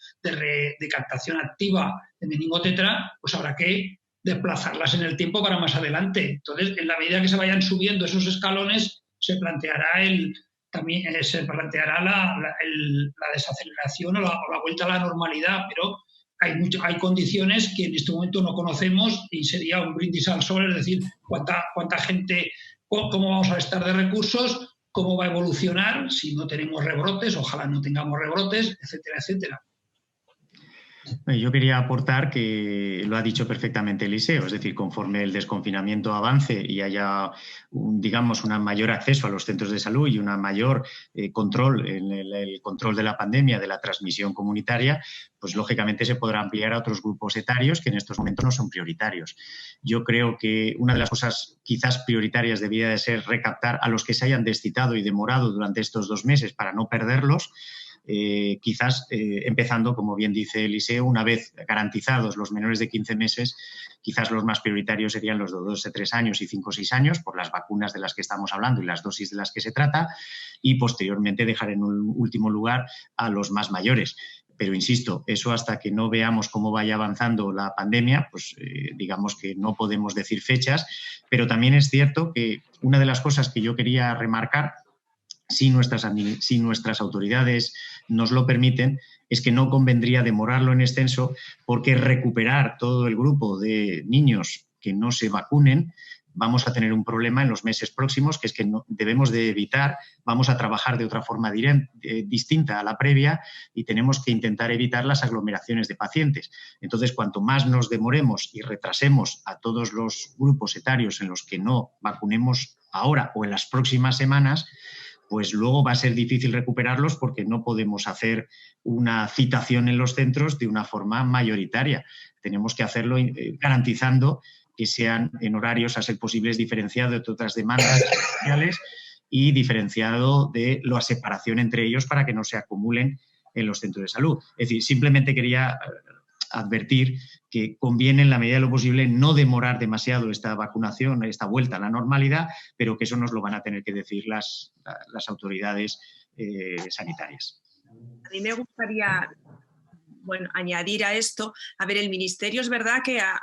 captación activa de meningotetra, pues habrá que desplazarlas en el tiempo para más adelante. Entonces, en la medida que se vayan subiendo esos escalones, se planteará la desaceleración o la vuelta a la normalidad, pero hay condiciones que en este momento no conocemos y sería un brindis al sol, es decir, cuánta gente, cómo vamos a estar de recursos, cómo va a evolucionar si no tenemos rebrotes, ojalá no tengamos rebrotes, etcétera, etcétera.
Yo quería aportar que lo ha dicho perfectamente Eliseo, es decir, conforme el desconfinamiento avance y haya, un mayor acceso a los centros de salud y una mayor control en el control de la pandemia, de la transmisión comunitaria, pues lógicamente se podrá ampliar a otros grupos etarios que en estos momentos no son prioritarios. Yo creo que una de las cosas quizás prioritarias debía de ser recaptar a los que se hayan descitado y demorado durante estos 2 meses para no perderlos. Empezando, como bien dice Eliseo, una vez garantizados los menores de 15 meses, quizás los más prioritarios serían los de 2 a 3 años y 5 o 6 años, por las vacunas de las que estamos hablando y las dosis de las que se trata, y posteriormente dejar en un último lugar a los más mayores. Pero insisto, eso hasta que no veamos cómo vaya avanzando la pandemia, pues digamos que no podemos decir fechas, pero también es cierto que una de las cosas que yo quería remarcar, si nuestras autoridades nos lo permiten, es que no convendría demorarlo en exceso porque recuperar todo el grupo de niños que no se vacunen, vamos a tener un problema en los meses próximos, que es que debemos de evitar, vamos a trabajar de otra forma distinta a la previa y tenemos que intentar evitar las aglomeraciones de pacientes. Entonces, cuanto más nos demoremos y retrasemos a todos los grupos etarios en los que no vacunemos ahora o en las próximas semanas, pues luego va a ser difícil recuperarlos porque no podemos hacer una citación en los centros de una forma mayoritaria. Tenemos que hacerlo garantizando que sean en horarios a ser posibles diferenciados de otras demandas sociales y diferenciado de la separación entre ellos para que no se acumulen en los centros de salud. Es decir, simplemente quería advertir que conviene en la medida de lo posible no demorar demasiado esta vacunación, esta vuelta a la normalidad, pero que eso nos lo van a tener que decir las autoridades sanitarias.
A mí me gustaría añadir a esto, a ver, el Ministerio es verdad que ha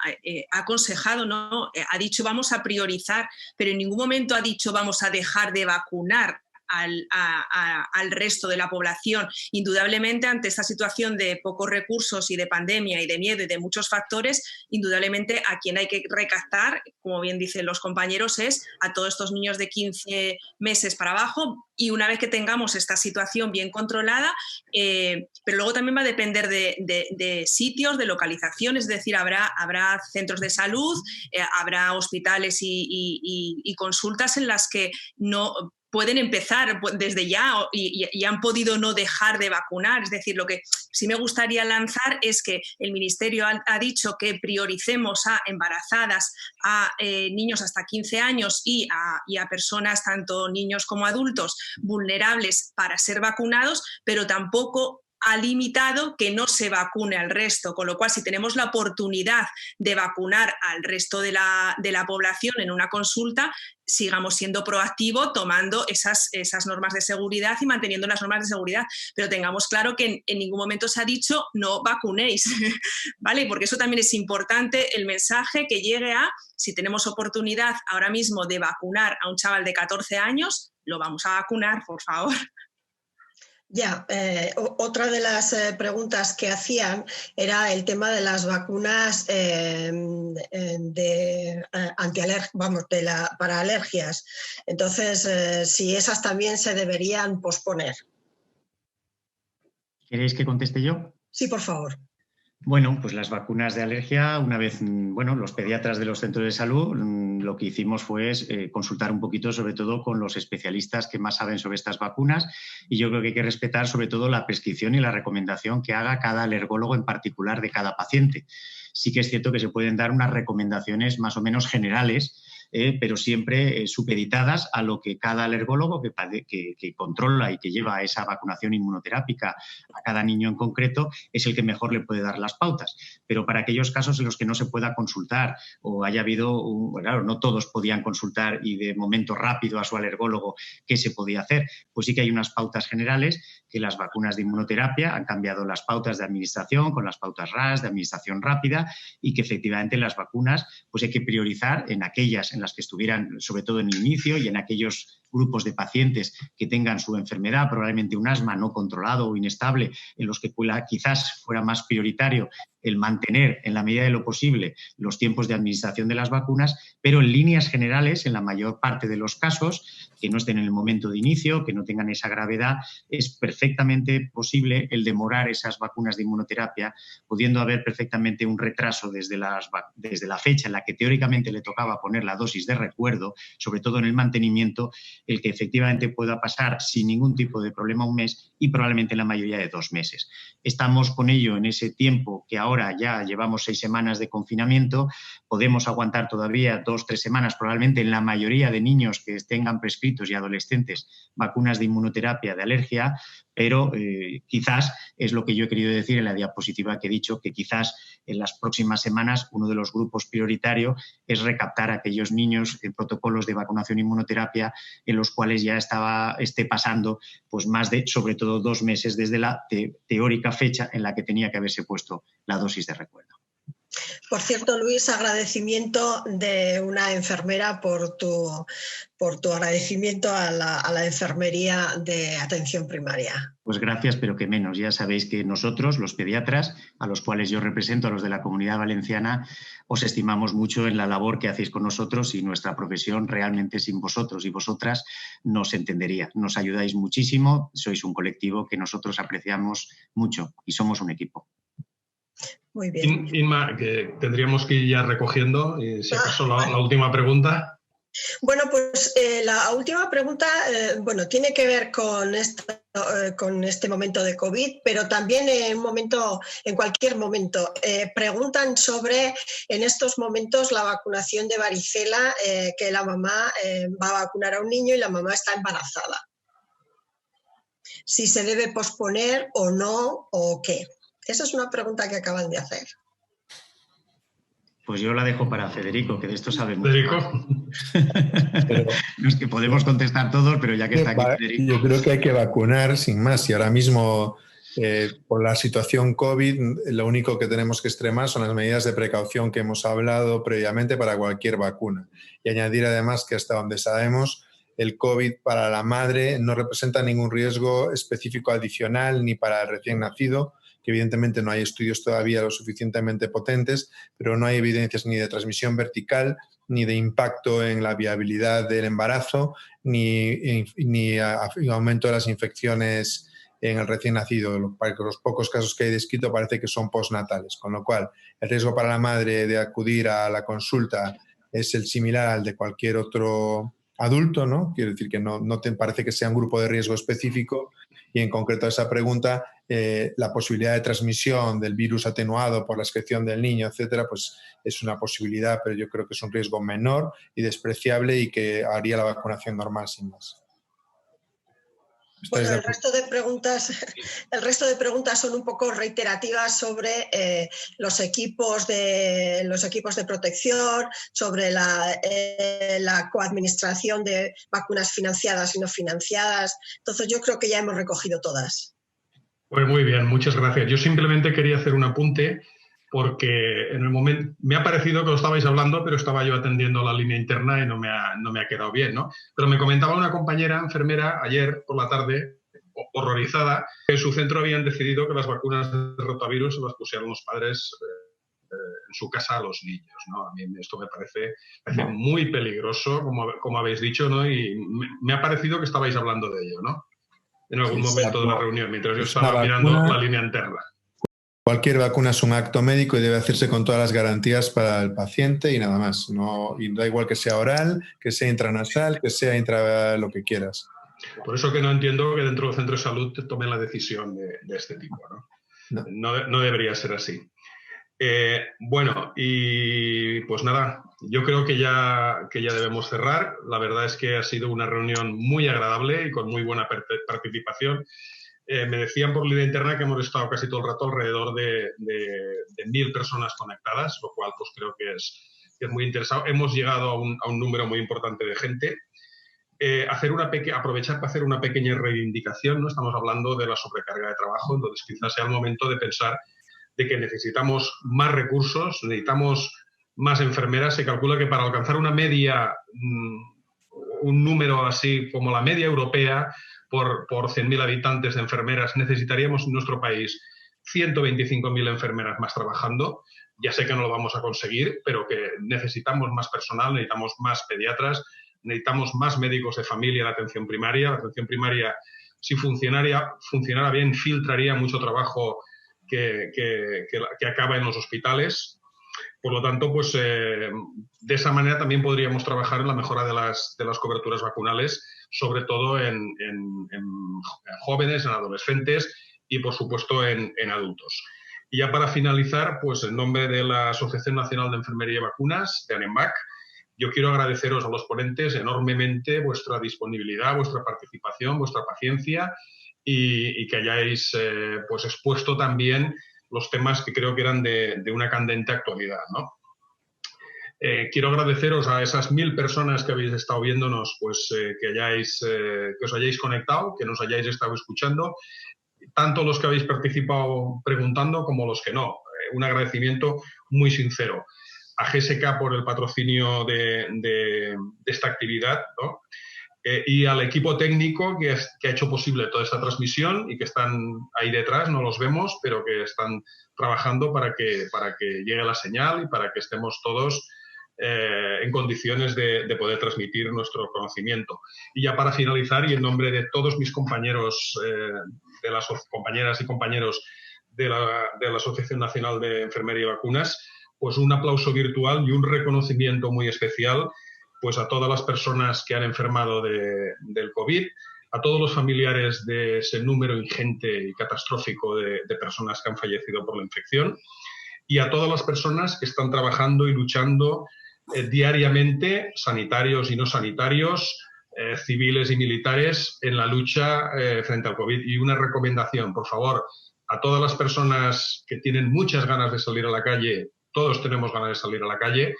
aconsejado, ¿no? Ha dicho vamos a priorizar, pero en ningún momento ha dicho vamos a dejar de vacunar al resto de la población. Indudablemente, ante esta situación de pocos recursos y de pandemia y de miedo y de muchos factores, indudablemente a quien hay que recaptar, como bien dicen los compañeros, es a todos estos niños de 15 meses para abajo, y una vez que tengamos esta situación bien controlada, pero luego también va a depender de sitios, de localización, es decir, habrá centros de salud, habrá hospitales y consultas en las que no pueden empezar desde ya y han podido no dejar de vacunar. Es decir, lo que sí me gustaría lanzar es que el Ministerio ha dicho que prioricemos a embarazadas, a niños hasta 15 años y a personas, tanto niños como adultos, vulnerables para ser vacunados, pero tampoco ha limitado que no se vacune al resto, con lo cual si tenemos la oportunidad de vacunar al resto de la población en una consulta, sigamos siendo proactivos, tomando esas normas de seguridad y manteniendo las normas de seguridad, pero tengamos claro que en ningún momento se ha dicho no vacunéis, ¿vale? Porque eso también es importante, el mensaje que llegue a, si tenemos oportunidad ahora mismo de vacunar a un chaval de 14 años, lo vamos a vacunar, por favor.
Ya, otra de las preguntas que hacían era el tema de las vacunas para alergias. Entonces, si esas también se deberían posponer.
¿Queréis que conteste yo?
Sí, por favor.
Bueno, pues las vacunas de alergia, una vez, los pediatras de los centros de salud, lo que hicimos fue consultar un poquito, sobre todo con los especialistas que más saben sobre estas vacunas, y yo creo que hay que respetar sobre todo la prescripción y la recomendación que haga cada alergólogo en particular de cada paciente. Sí que es cierto que se pueden dar unas recomendaciones más o menos generales, pero siempre supeditadas a lo que cada alergólogo que controla y que lleva esa vacunación inmunoterápica a cada niño en concreto es el que mejor le puede dar las pautas. Pero para aquellos casos en los que no se pueda consultar o haya habido, claro, no todos podían consultar y de momento rápido a su alergólogo qué se podía hacer, pues sí que hay unas pautas generales que las vacunas de inmunoterapia han cambiado las pautas de administración con las pautas RAS, de administración rápida, y que efectivamente las vacunas pues hay que priorizar en aquellas en las que estuvieran sobre todo en el inicio y en aquellos grupos de pacientes que tengan su enfermedad, probablemente un asma no controlado o inestable, en los que quizás fuera más prioritario el mantener en la medida de lo posible los tiempos de administración de las vacunas, pero en líneas generales, en la mayor parte de los casos, que no estén en el momento de inicio, que no tengan esa gravedad, es perfectamente posible el demorar esas vacunas de inmunoterapia, pudiendo haber perfectamente un retraso desde la fecha en la que teóricamente le tocaba poner la dosis de recuerdo, sobre todo en el mantenimiento, el que efectivamente pueda pasar sin ningún tipo de problema un mes y probablemente la mayoría de 2 meses. Estamos con ello en ese tiempo que ahora ya llevamos 6 semanas de confinamiento, podemos aguantar todavía 2-3 semanas, probablemente en la mayoría de niños que tengan prescritos y adolescentes vacunas de inmunoterapia de alergia, pero quizás es lo que yo he querido decir en la diapositiva que he dicho, que quizás en las próximas semanas uno de los grupos prioritario es recaptar a aquellos niños en protocolos de vacunación inmunoterapia en los cuales ya esté pasando pues más de, sobre todo, 2 meses desde la teórica fecha en la que tenía que haberse puesto la dosis de recuerdo.
Por cierto, Luis, agradecimiento de una enfermera por tu agradecimiento a la enfermería de atención primaria.
Pues gracias, pero que menos. Ya sabéis que nosotros, los pediatras, a los cuales yo represento, a los de la Comunidad Valenciana, os estimamos mucho en la labor que hacéis con nosotros y nuestra profesión realmente sin vosotros y vosotras no se entendería. Nos ayudáis muchísimo, sois un colectivo que nosotros apreciamos mucho y somos un equipo.
Muy bien.
Inma, que tendríamos que ir ya recogiendo, y si acaso la última pregunta.
Bueno, pues la última pregunta tiene que ver con este momento de COVID, pero también en cualquier momento. Preguntan sobre, en estos momentos, la vacunación de varicela, que la mamá va a vacunar a un niño y la mamá está embarazada. Si se debe posponer o no, o qué. Esa es una pregunta que acaban de hacer.
Pues yo la dejo para Federico, que de esto sabe mucho
Federico.
más. No es que podemos contestar todos, pero ya que está aquí Federico...
Yo creo que hay que vacunar, sin más. Y ahora mismo, por la situación COVID, lo único que tenemos que extremar son las medidas de precaución que hemos hablado previamente para cualquier vacuna. Y añadir además que hasta donde sabemos, el COVID para la madre no representa ningún riesgo específico adicional ni para el recién nacido, que evidentemente no hay estudios todavía lo suficientemente potentes, pero no hay evidencias ni de transmisión vertical, ni de impacto en la viabilidad del embarazo, ni aumento de las infecciones en el recién nacido. Los pocos casos que hay descrito parece que son postnatales, con lo cual el riesgo para la madre de acudir a la consulta es el similar al de cualquier otro adulto, ¿no? Quiero decir que no te parece que sea un grupo de riesgo específico, y en concreto a esa pregunta, la posibilidad de transmisión del virus atenuado por la excreción del niño, etcétera, pues es una posibilidad, pero yo creo que es un riesgo menor y despreciable y que haría la vacunación normal sin más.
Bueno, el resto de preguntas son un poco reiterativas sobre los equipos de protección, sobre la coadministración de vacunas financiadas y no financiadas. Entonces yo creo que ya hemos recogido todas.
Pues muy bien, muchas gracias. Yo simplemente quería hacer un apunte porque en el momento me ha parecido que lo estabais hablando, pero estaba yo atendiendo la línea interna y no me ha quedado bien, ¿no? Pero me comentaba una compañera enfermera ayer por la tarde, horrorizada, que en su centro habían decidido que las vacunas de rotavirus se las pusieran los padres en su casa a los niños, ¿no? A mí esto me parece muy peligroso, como habéis dicho, ¿no? Y me ha parecido que estabais hablando de ello, ¿no? En algún momento de la reunión, mientras yo estaba mirando la línea interna.
Cualquier vacuna es un acto médico y debe hacerse con todas las garantías para el paciente y nada más. Y da igual que sea oral, que sea intranasal, que sea lo que quieras.
Por eso que no entiendo que dentro del centro de salud te tomen la decisión de este tipo, ¿no? No debería ser así. Bueno, y pues nada, yo creo que ya debemos cerrar. La verdad es que ha sido una reunión muy agradable y con muy buena participación. Me decían por línea interna que hemos estado casi todo el rato alrededor de 1.000 personas conectadas, lo cual pues creo que es muy interesante. Hemos llegado a un número muy importante de gente. Aprovechar para hacer una pequeña reivindicación, ¿no? Estamos hablando de la sobrecarga de trabajo, entonces quizás sea el momento de pensar de que necesitamos más recursos, necesitamos más enfermeras. Se calcula que para alcanzar una media, un número así como la media europea, por 100.000 habitantes de enfermeras, necesitaríamos en nuestro país 125.000 enfermeras más trabajando. Ya sé que no lo vamos a conseguir, pero que necesitamos más personal, necesitamos más pediatras, necesitamos más médicos de familia en la atención primaria. La atención primaria, si funcionara bien, filtraría mucho trabajo que acaba en los hospitales. Por lo tanto, pues de esa manera también podríamos trabajar en la mejora de las coberturas vacunales, sobre todo en jóvenes, en adolescentes y, por supuesto, en adultos. Y ya para finalizar, pues en nombre de la Asociación Nacional de Enfermería y Vacunas, de ANEMVAC, yo quiero agradeceros a los ponentes enormemente vuestra disponibilidad, vuestra participación, vuestra paciencia y que hayáis pues expuesto también los temas que creo que eran de una candente actualidad, ¿no? Quiero agradeceros a esas 1.000 personas que habéis estado viéndonos, pues que os hayáis conectado, que nos hayáis estado escuchando, tanto los que habéis participado preguntando como los que no. Un agradecimiento muy sincero a GSK por el patrocinio de esta actividad, ¿no? Y al equipo técnico que ha hecho posible toda esta transmisión y que están ahí detrás, no los vemos, pero que están trabajando para que llegue la señal y para que estemos todos en condiciones de poder transmitir nuestro conocimiento. Y ya para finalizar, y en nombre de todos mis compañeros, de las compañeras y compañeros de la Asociación Nacional de Enfermería y Vacunas, pues un aplauso virtual y un reconocimiento muy especial pues a todas las personas que han enfermado del COVID, a todos los familiares de ese número ingente y catastrófico de personas que han fallecido por la infección y a todas las personas que están trabajando y luchando diariamente, sanitarios y no sanitarios, civiles y militares, en la lucha frente al COVID. Y una recomendación, por favor, a todas las personas que tienen muchas ganas de salir a la calle, todos tenemos ganas de salir a la calle,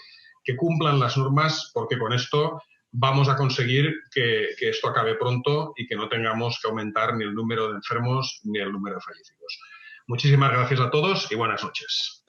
que cumplan las normas, porque con esto vamos a conseguir que esto acabe pronto y que no tengamos que aumentar ni el número de enfermos ni el número de fallecidos. Muchísimas gracias a todos y buenas noches.